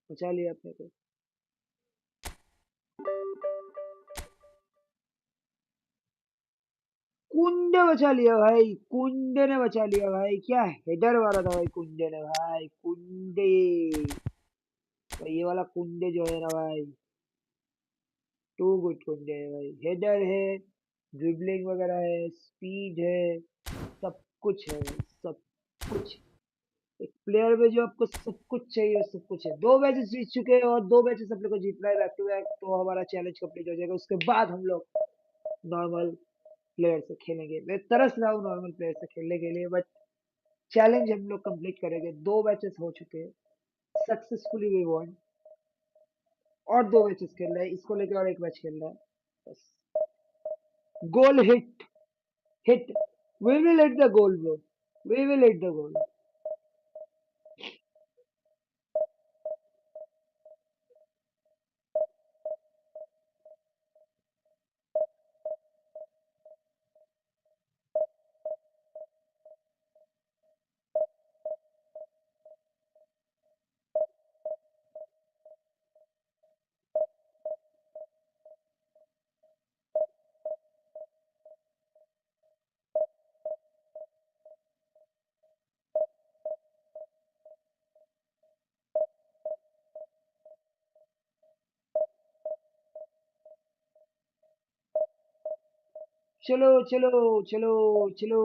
बचा लिया अपने को। कुंडे बचा लिया भाई, कुंडे ने बचा लिया भाई, क्या हेडर मारा था भाई कुंडे ने भाई, कुंडे भाई, ये वाला कुंडे जो है ना भाई, टू गुड कुंडे है भाई, हेडर है, ड्रिबलिंग वगैरह है, स्पीड है, सब कुछ है भाई, सब कुछ। एक प्लेयर में जो आपको सब कुछ चाहिए वो सब कुछ है। 2 मैचेस जीत चुके हैं और 2 मैचेस अपने को जीतना है बैक टू बैक, तो हमारा चैलेंज कंप्लीट हो जाएगा। उसके बाद हम लोग नॉर्मल प्लेयर से खेलेंगे। मैं तरस रहा हूँ नॉर्मल प्लेयर से खेलने के लिए, बट चैलेंज हम लोग कंप्लीट करेंगे। 2 मैचेस हो चुके हैं, सक्सेसफुली वी वॉन, और 2 मैचेस खेल रहे हैं, इसको लेके और एक मैच खेल रहा है बस। Goal hit, hit, we will hit the goal bro, we will hit the goal. चलो चलो चलो चलो।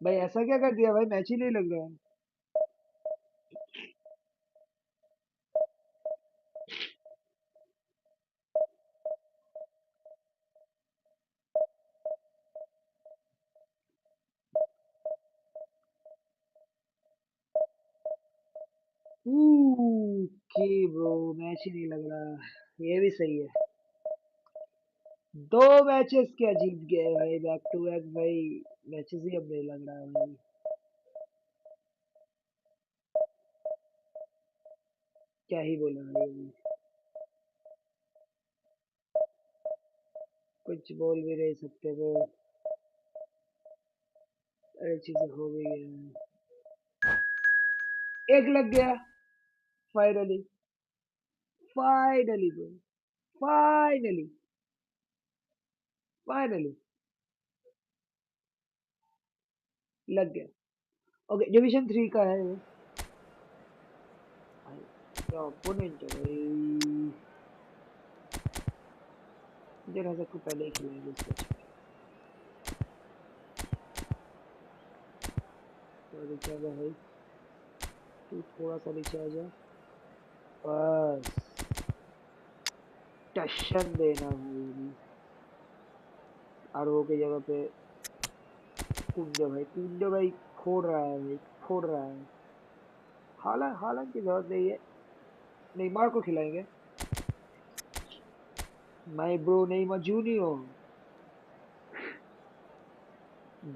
भाई ऐसा क्या कर दिया भाई, मैच ही नहीं लग रहा है। ओके ब्रो, मैच ही नहीं लग रहा, ये भी सही है। 2 मैचेस क्या जीत गए भाई बैक टू बैक भाई, मैचेस ही अब नहीं लग रहा है भाई। क्या ही बोला भाई अभी। कुछ बोल भी नहीं सकते वो, अरे चीजें हो गई है। एक लग गया, finally, finally bro, finally, finally लग गया। ओके, डिवीजन 3 का है ये भाई, क्या ओपोनेंट है भाई। मुझे रहा सबको पहले ही खिलाएंगे इस मैच में। तो नीचे आ जा भाई, तू थोड़ा सा नीचे आ जा बस, टशन देना भाई अभी। आरओ की जगह पे कुंडे भाई, कुंडे भाई फोड़ रहा है भाई, फोड़ रहा है। हालांकि हालांकि की जरूरत नहीं है, नेमार को खिलाएंगे। My bro Neymar junior,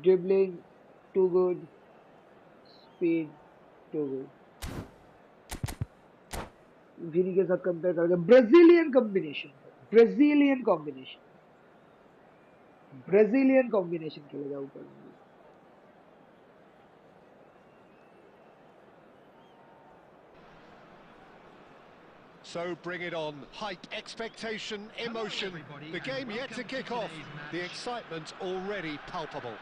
dribbling too good, speed too good. Vini के साथ कंपेयर करके Brazilian combination, Brazilian combination, Brazilian combination खेलेगा ऊपर। So bring it on. Hype, expectation, emotion. The game yet to kick off. The excitement already palpable.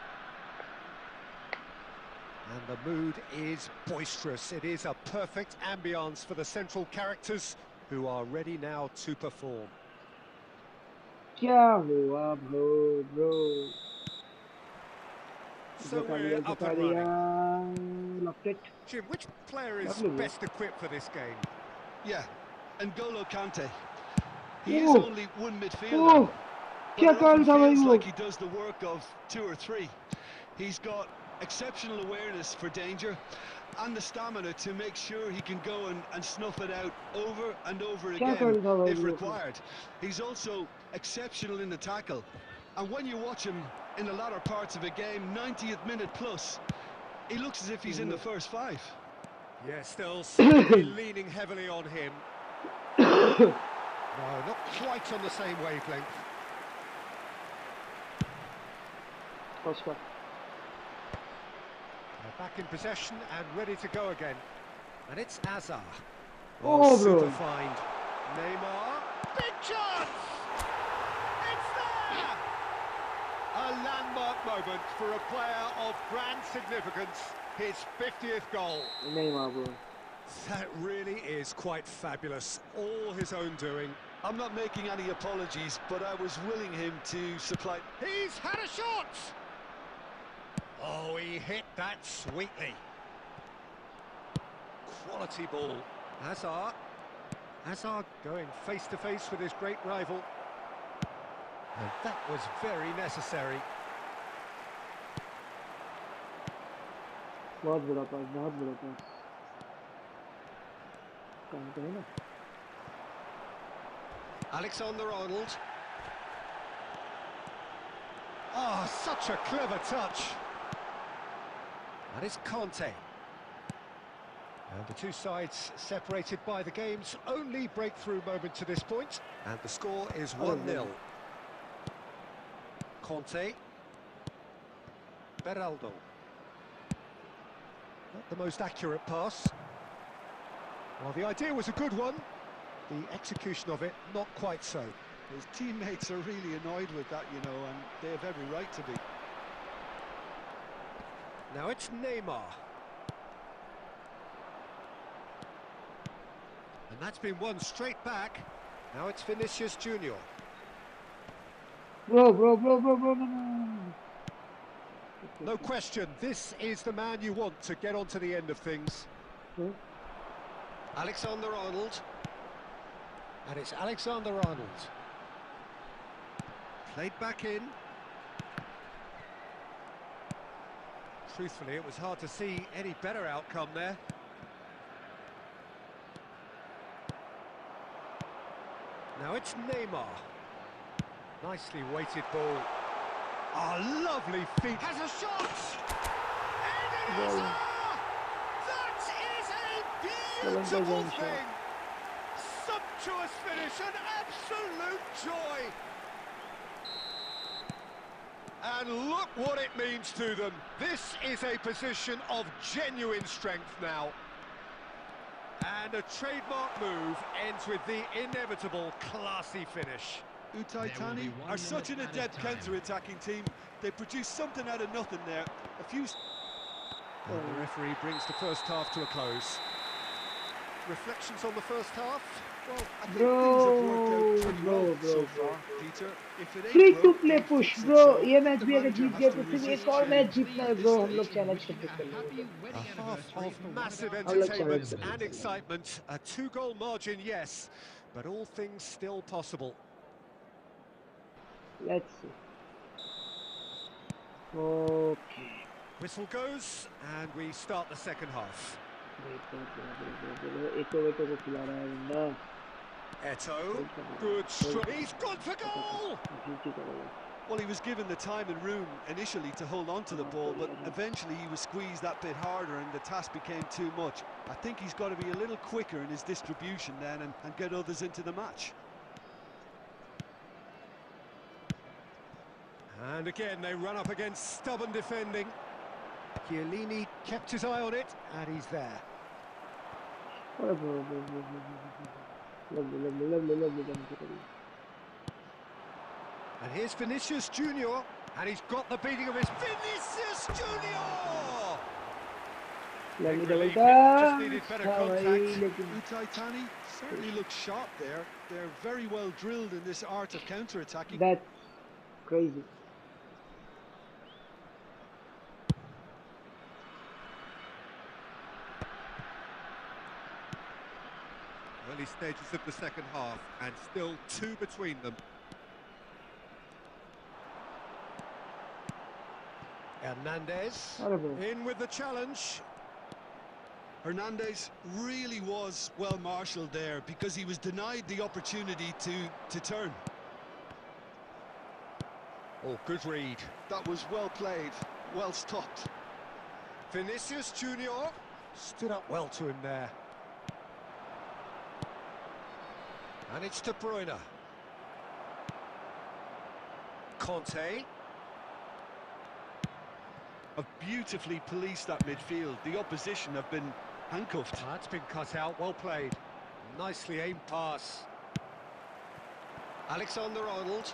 And the mood is boisterous. It is a perfect ambience for the central characters who are ready now to perform. क्या हुआ bro, bro So जता we're दिया, up जता and दिया, running. Locket, Jim, which player is lovely bro. best equipped for this game? Yeah, and N'Golo Kante. He is oh, only one midfielder, oh, but क्या it often call था भाई feels वो। like he does the work of 2 or 3. He's got exceptional awareness for danger and the stamina to make sure he can go and snuff it out over and over क्या again call था भाई if वो तो। required. He's also exceptional in the tackle. And when you watch him in the latter parts of a game, 90th minute plus, he looks as if he's in the first 5. Yeah, still certainly leaning heavily on him. No, not quite on the same wavelength. Oscar. They're back in possession and ready to go again. And it's Azar. Oh, bro. super find. Neymar. Big chance! It's there! A landmark moment for a player of grand significance. His 50th goal. Neymar, bro. That really is quite fabulous. All his own doing. I'm not making any apologies, but I was willing him to supply... He's had a shot! Oh, he hit that sweetly. Quality ball. Hazard. Hazard going face to face with his great rival. And that was very necessary. बहुत बुरा पास, बहुत बुरा पास. कहाँ पे है ना? Alexander-Arnold. Oh, such a clever touch. And it's Conte. And the two sides separated by the game's only breakthrough moment to this point. And the score is 1-0. Conte. Beraldo. Not the most accurate pass. Well, the idea was a good one. The execution of it, not quite so. His teammates are really annoyed with that, you know, and they have every right to be. Now it's Neymar. And that's been won straight back. Now it's Vinicius Junior. Bro. No question, this is the man you want to get onto the end of things. Alexander-Arnold. And it's Alexander-Arnold. Played back in. Truthfully, it was hard to see any better outcome there. Now it's Neymar. Nicely weighted ball. Oh, lovely feet. Has a shot! Eden Hazard! That is a beautiful thing! Sumptuous finish, an absolute joy! And look what it means to them. This is a position of genuine strength now. And a trademark move ends with the inevitable classy finish. Tani are such an adept counter-attacking team. They produce something out of nothing there. A few... And the referee brings the first half to a close. Reflections on the first half? Well, I think things have worked out pretty well so far, Peter. If it ain't Free to broke, play don't push, fix it, bro. so ये match the भी अगर manager Jeet has गए to तो फिर resist एक और match challenge. जीतना है, bro. हम लोग चैलेंज कंप्लीट कर लेंगे. A half of massive हम लोग चैलेंज entertainment कंप्लीट and कर लेंगे. excitement. A two-goal margin, yes, but all things still possible. Let's see. Okay. Whistle goes, and we start the second half. एक को खिला रहा है बंदा. Eto, good strike. He's gone for goal! Well, he was given the time and room initially to hold on to the ball, but eventually he was squeezed that bit harder and the task became too much. I think he's got to be a little quicker in his distribution then and get others into the match. And again, they run up against stubborn defending. Chiellini kept his eye on it, and he's there. And here's Vinicius Junior, and he's got the beating of his Vinicius Junior! Big relief, just needed better contact. Tani certainly looks sharp there. They're very well drilled in this art of counter-attacking. That's crazy. Early stages of the second half, and still two between them. Hernandez in with the challenge. Hernandez really was well marshalled there because he was denied the opportunity to turn. Oh, good read. That was well played, well stopped. Vinicius Junior stood up well to him there. And it's De Bruyne. Conte. Have beautifully policed that midfield. The opposition have been handcuffed. That's been cut out, well played. Nicely aimed pass. Alexander-Arnold.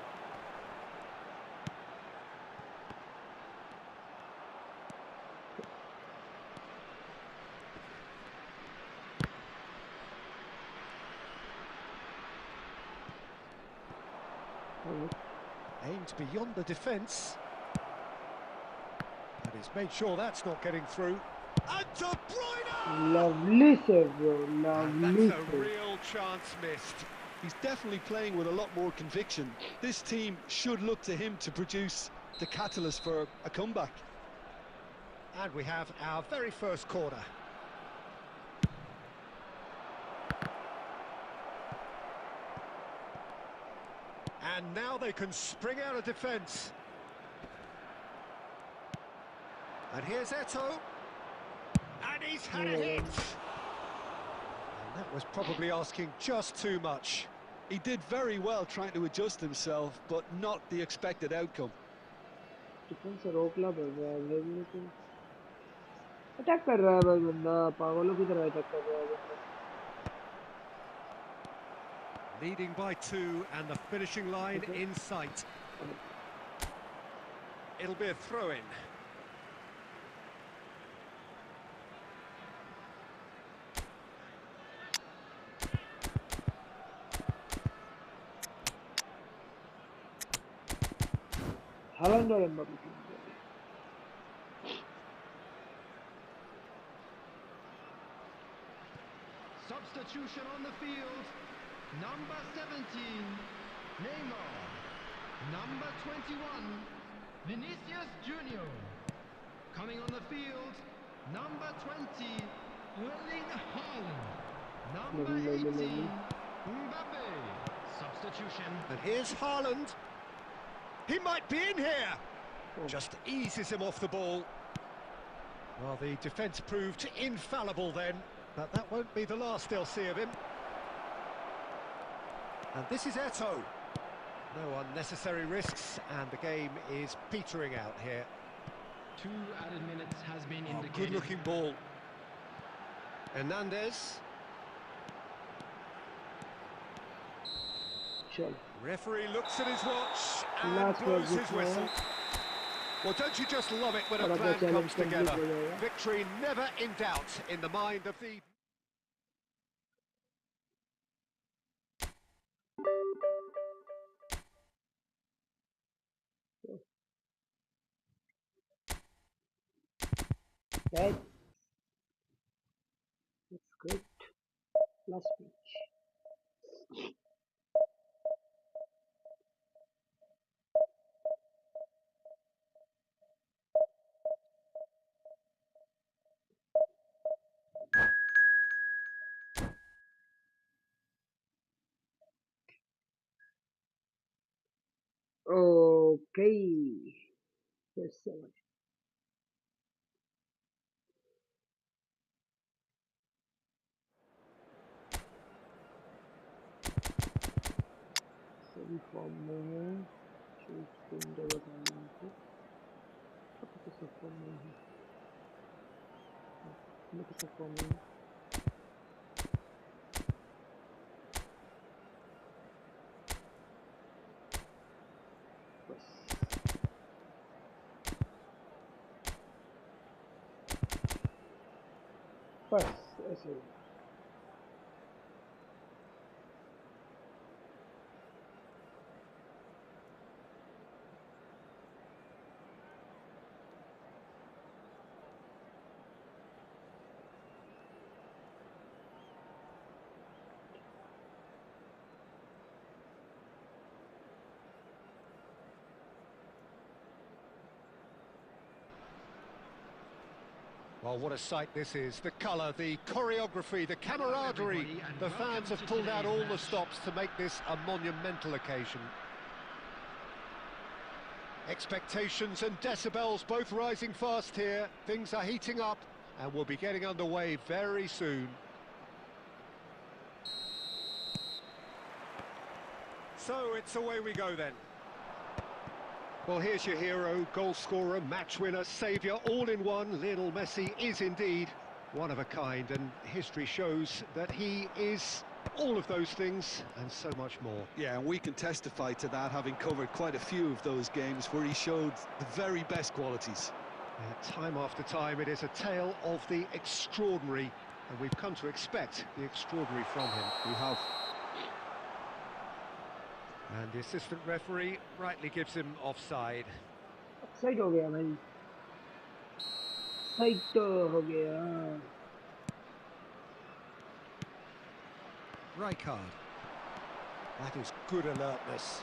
Aimed beyond the defence. And he's made sure that's not getting through. And De Bruyne! Lovely save, bro. And Lovely that's a save. real chance missed. He's definitely playing with a lot more conviction. This team should look to him to produce the catalyst for a comeback. And we have our very first corner. And now they can spring out of defence. And here's Eto'o. And he's had a hit. And that was probably asking just too much. He did very well trying to adjust himself, but not the expected outcome. Defence से रोकना पड़ रहा है भाई मेरे को attack कर रहा है भाई बंदा पागलों की तरह अटैक कर रहा है बंदा Leading by 2 and the finishing line in sight. It'll be a throw-in. Haaland और एम्बापे की Substitution on the field. Number 17, Neymar. Number 21, Vinicius Junior. Coming on the field, number 20, Erling Haaland. Number 18, Mbappe. Substitution. And here's Haaland. He might be in here. Just eases him off the ball. Well, the defence proved infallible then, but that won't be the last they'll see of him. And this is Eto'o. No unnecessary risks, and the game is petering out here. 2 added minutes has been indicated. Good-looking ball. Hernandez. चलो Referee looks at his watch and Last blows word his before. whistle. Well, don't you just love it when a और अपना plan challenge comes complete together? हो जाएगा Victory never in doubt in the mind of the... right that's good last pitch okay yes 7 सभी form में है choose window बताना मुझे अब तो सब फॉर्म में है मैं तो सब फॉर्म में बस बस ऐसे ही Well, what a sight this is. The colour, the choreography, the camaraderie. The fans have pulled out all the stops to make this a monumental occasion. Expectations and decibels both rising fast here. Things are heating up and we'll be getting underway very soon. So it's away we go then. Well, here's your hero, goal scorer, match winner, saviour, all in one. Lionel Messi is indeed one of a kind, and history shows that he is all of those things and so much more. Yeah, and we can testify to that, having covered quite a few of those games where he showed the very best qualities. Yeah, time after time, it is a tale of the extraordinary, and we've come to expect the extraordinary from him. We have. And the assistant referee rightly gives him offside. Side हो गया भाई side तो हो गया Rijkaard. That is good alertness.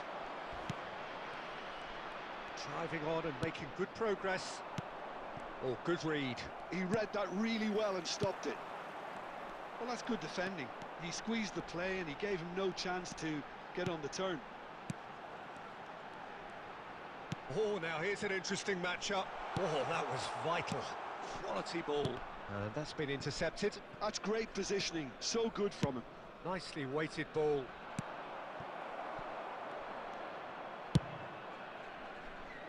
Driving on and making good progress. Oh, good read. He read that really well and stopped it. Well, that's good defending. He squeezed the play and he gave him no chance to get on the turn. Oh, now here's an interesting matchup. Oh, that was vital. Quality ball. And that's been intercepted. That's great positioning. So good from him. Nicely weighted ball.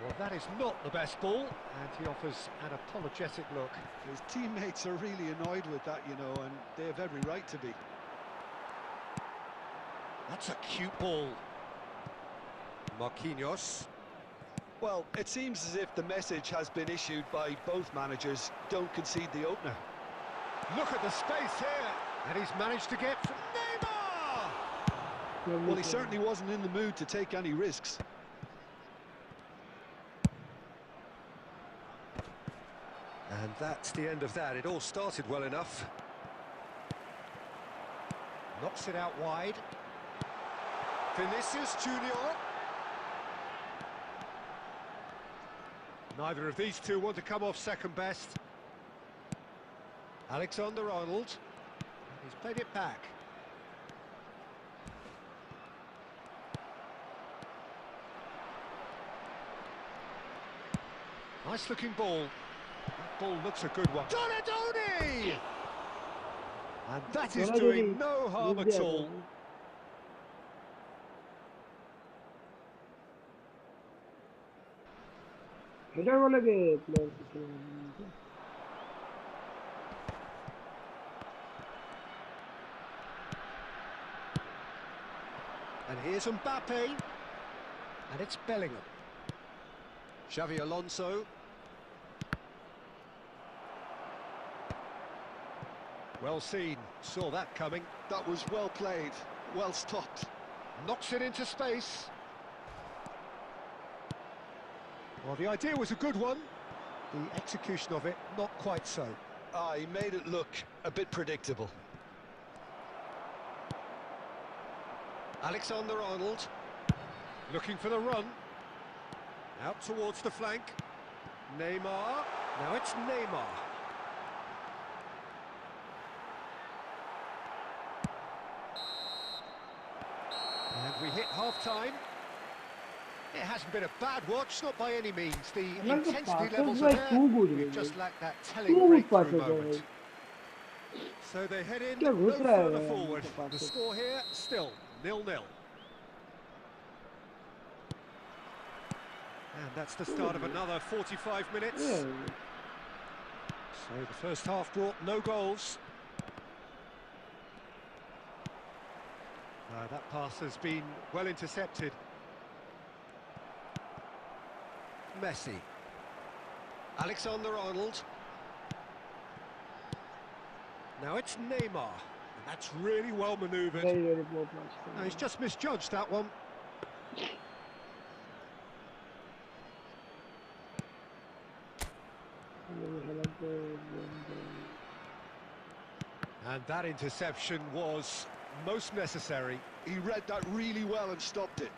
Well, that is not the best ball, and he offers an apologetic look. His teammates are really annoyed with that, you know, and they have every right to be. That's a cute ball. Marquinhos. Well, it seems as if the message has been issued by both managers: don't concede the opener. Look at the space here, and he's managed to get Neymar! Well, he certainly wasn't in the mood to take any risks. And that's the end of that. It all started well enough. Knocks it out wide. Vinicius Junior. Neither of these two want to come off second best. Alexander-Arnold. He's played it back. Nice looking ball. That ball looks a good one. Donadoni! And that is doing no harm at all. Header वाले के player And here's Mbappe. And it's Bellingham. Xavi Alonso. Well seen, saw that coming. That was well played, well stopped. Knocks it into space. Well, the idea was a good one. The execution of it, not quite so. He made it look a bit predictable. Alexander-Arnold. Looking for the run. Out towards the flank. Neymar. Now it's Neymar. And we hit half-time. It hasn't been a bad watch, not by any means. The intensity levels are there. We've just lacked that telling breakthrough moment. So they head in no further forward. The score here, still 0-0. And that's the start of another 45 minutes. So the first half brought no goals. That pass has been well intercepted. Messi. Alexander-Arnold. Now it's Neymar. And that's really well manoeuvred. No, he's just misjudged that one. And that interception was most necessary. He read that really well and stopped it.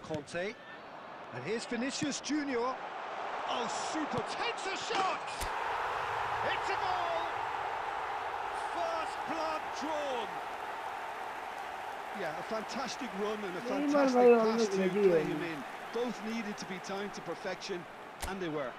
Conte. And here's Vinicius Junior. Oh, super, takes a shot! It's a goal! First blood drawn. Yeah, a fantastic run and a fantastic pass to play him in. Both needed to be timed to perfection, and they were.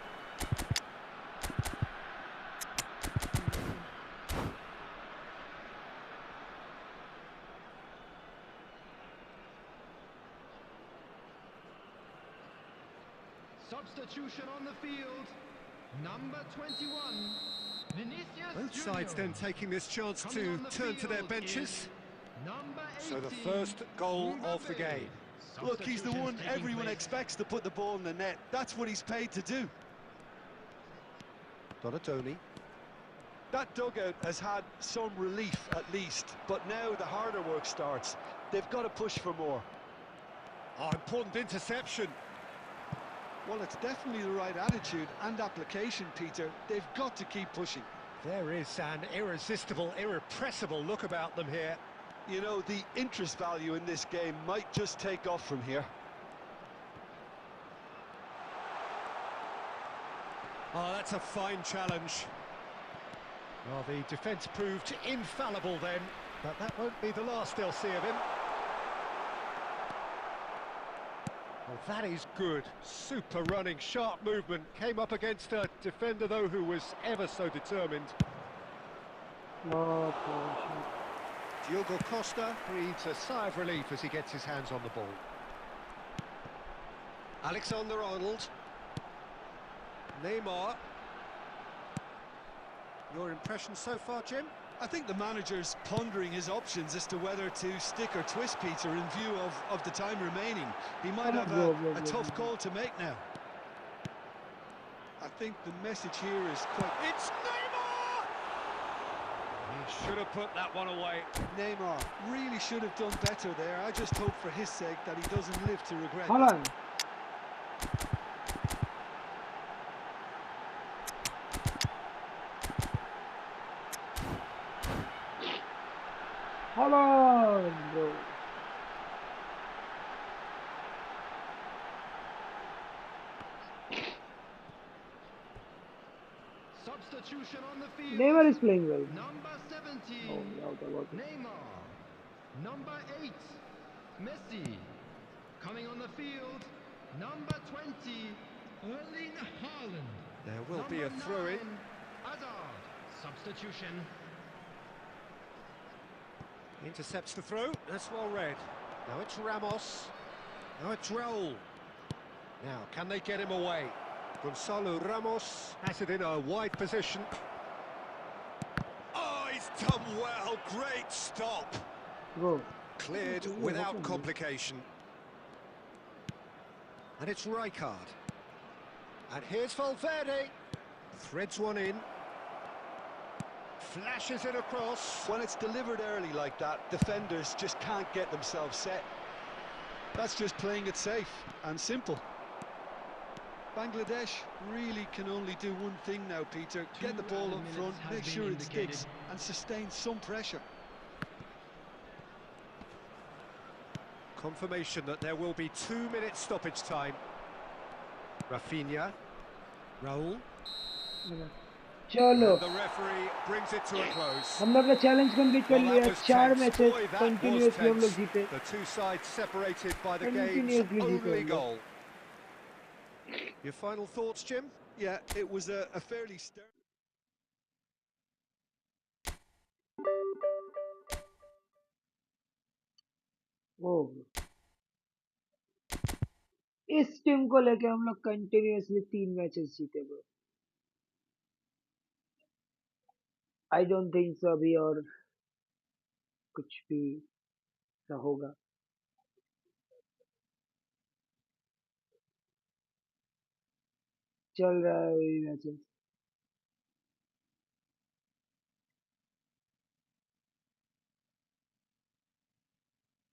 Substitution on the field. Number 21, Vinicius Both Junior. sides then taking this chance Coming to on the turn to their field benches. is number 18, So the first goal of the Mbappe. game. Look, he's the Substitutions one taking everyone place. expects to put the ball in the net. That's what he's paid to do. Donatoni. That dugout has had some relief at least, but now the harder work starts. They've got to push for more. Oh, important interception. Well, it's definitely the right attitude and application, Peter. They've got to keep pushing. There is an irresistible, irrepressible look about them here. You know, the interest value in this game might just take off from here. Oh, that's a fine challenge. Well, the defence proved infallible then, but that won't be the last they'll see of him. Well, that is good. Super running, sharp movement. Came up against a defender, though, who was ever so determined. No pressure. Diogo Costa breathes a sigh of relief as he gets his hands on the ball. Alexander-Arnold. Neymar. Your impression so far, Jim? I think the manager's pondering his options as to whether to stick or twist, Peter, in view of the time remaining. He might have a tough call to make now. I think the message here is quite... It's Neymar! He should have put that one away. Neymar really should have done better there. I just hope for his sake that he doesn't live to regret it. Haaland. Haaland, bro. Substitution on the field. Neymar is playing well. Number 17, Oh, no doubt about it. Neymar. Number 8, Messi. Coming on the field, number 20, Erling Haaland. There will be a Number throw-in. 9, Hazard. Substitution. Intercepts the throw. That's well read. Now it's Ramos. Now it's Raul. Now, can they get him away? Gonzalo Ramos has it in a wide position. Oh, he's done well. Great stop. Go. Cleared without complication. And it's Rijkaard. And here's Valverde. Threads one in. Flashes it across. When it's delivered early like that, defenders just can't get themselves set. That's just playing it safe and simple. Bangladesh really can only do one thing now, Peter. Get the ball up front, make sure it sticks, and sustain some pressure. Confirmation that there will be 2 minutes stoppage time. Rafinha. Raul. चलो The referee brings it to a close. हम लोग ने challenge complete कर Well, that लिया was 4 tense. Matches Boy, that was continuously हम लोग tense. जीते The two sides separated by the game's Continuously only जीते हम लोग। goal. Your final thoughts, Jim? Yeah, it was a fairly stern... ओह इस team को लेके हम लोग कंटिन्यूअसली 3 मैचेस जीते bro I don't think so अभी और कुछ भी ना होगा चल रहा है ये मैचेस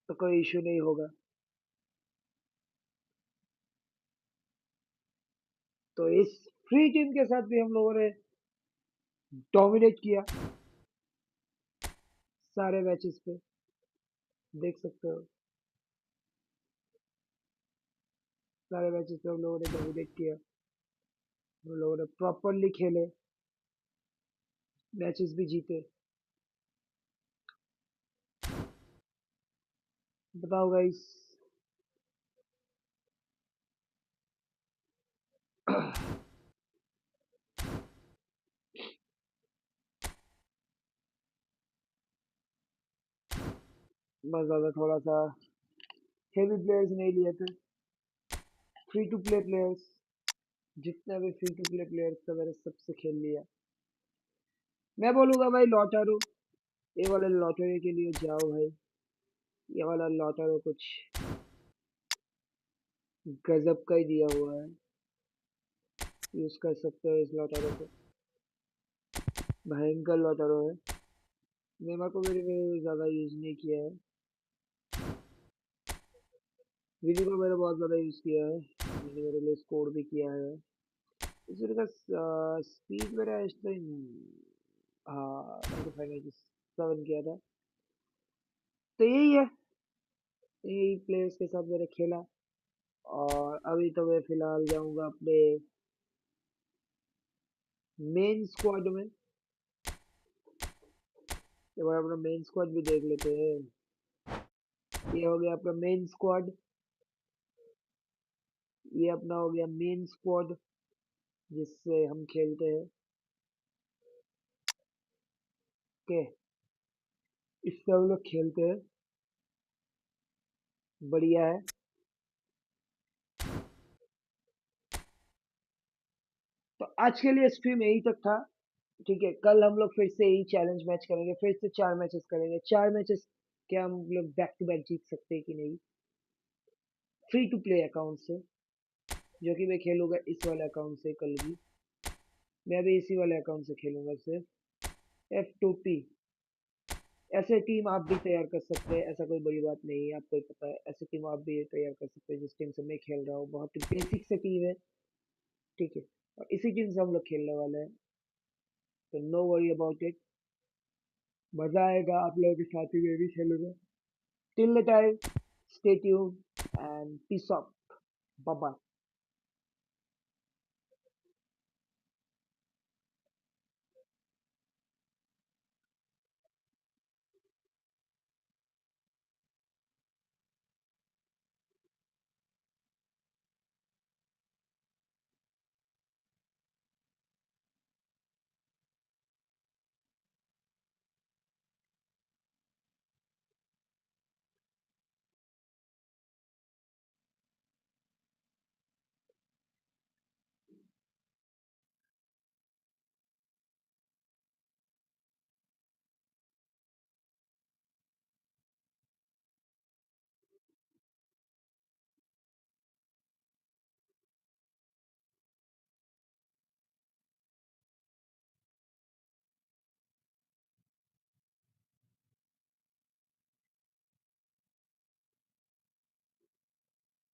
तो कोई इशू नहीं होगा तो इस फ्री टीम के साथ भी हम लोगों ने डोमिनेट किया सारे मैचेस पे देख सकते हो सारे मैचेस पे हम लोगों ने डोमिनेट किया हम लोगों ने प्रॉपरली खेले मैचेस भी जीते बताओ गाइस बस ज़्यादा थोड़ा सा हेवी प्लेयर्स नहीं लिए थे फ्री टू प्ले प्लेयर्स जितना भी फ्री टू प्ले प्लेयर्स था मैंने सबसे खेल लिया। मैं बोलूंगा भाई लॉटारो, ये वाले लॉटरी के लिए जाओ भाई। ये वाला लॉटारो कुछ गजब का ही दिया हुआ है, यूज कर सकते हो इस लॉटरो को। भयंकर लॉटरो है। नेमा को मेरे ज्यादा यूज नहीं किया है, विनी को मैंने बहुत ज्यादा यूज किया है, विनी मेरे लिए स्कोर भी किया है। इस का स्पीड मेरा इस टाइम, हाँ 95 97 किया था। तो यही है, यही प्लेयर्स के साथ मैंने खेला। और अभी तो मैं फिलहाल जाऊंगा अपने मेन स्क्वाड में। एक बार अपना मेन स्क्वाड भी देख लेते हैं। ये हो गया अपना मेन स्क्वाड, ये अपना हो गया मेन स्क्वाड जिससे हम खेलते हैं। ओके, इससे हम लोग खेलते हैं, बढ़िया है। तो आज के लिए स्ट्रीम यही तक था। ठीक है, कल हम लोग फिर से यही चैलेंज मैच करेंगे, फिर से 4 मैचेस करेंगे। 4 मैचेस क्या हम लोग बैक टू बैक जीत सकते हैं कि नहीं, फ्री टू प्ले अकाउंट से, जो कि मैं खेलूंगा इस वाले अकाउंट से कल भी। मैं भी इसी वाले अकाउंट से खेलूंगा सिर्फ। F2P, ऐसे टीम आप भी तैयार कर सकते हैं, ऐसा कोई बड़ी बात नहीं है, आपको ही पता है। ऐसे टीम आप भी तैयार कर सकते हैं जिस टीम से मैं खेल रहा हूँ, बहुत ही बेसिक से टीम है। ठीक है, और इसी टीम से हम लोग खेलने वाले हैं, तो नो वरी अबाउट इट। मजा आएगा आप लोगों के साथ ही, मैं भी खेलूंगा। Till the time, stay tune and peace off, bye bye.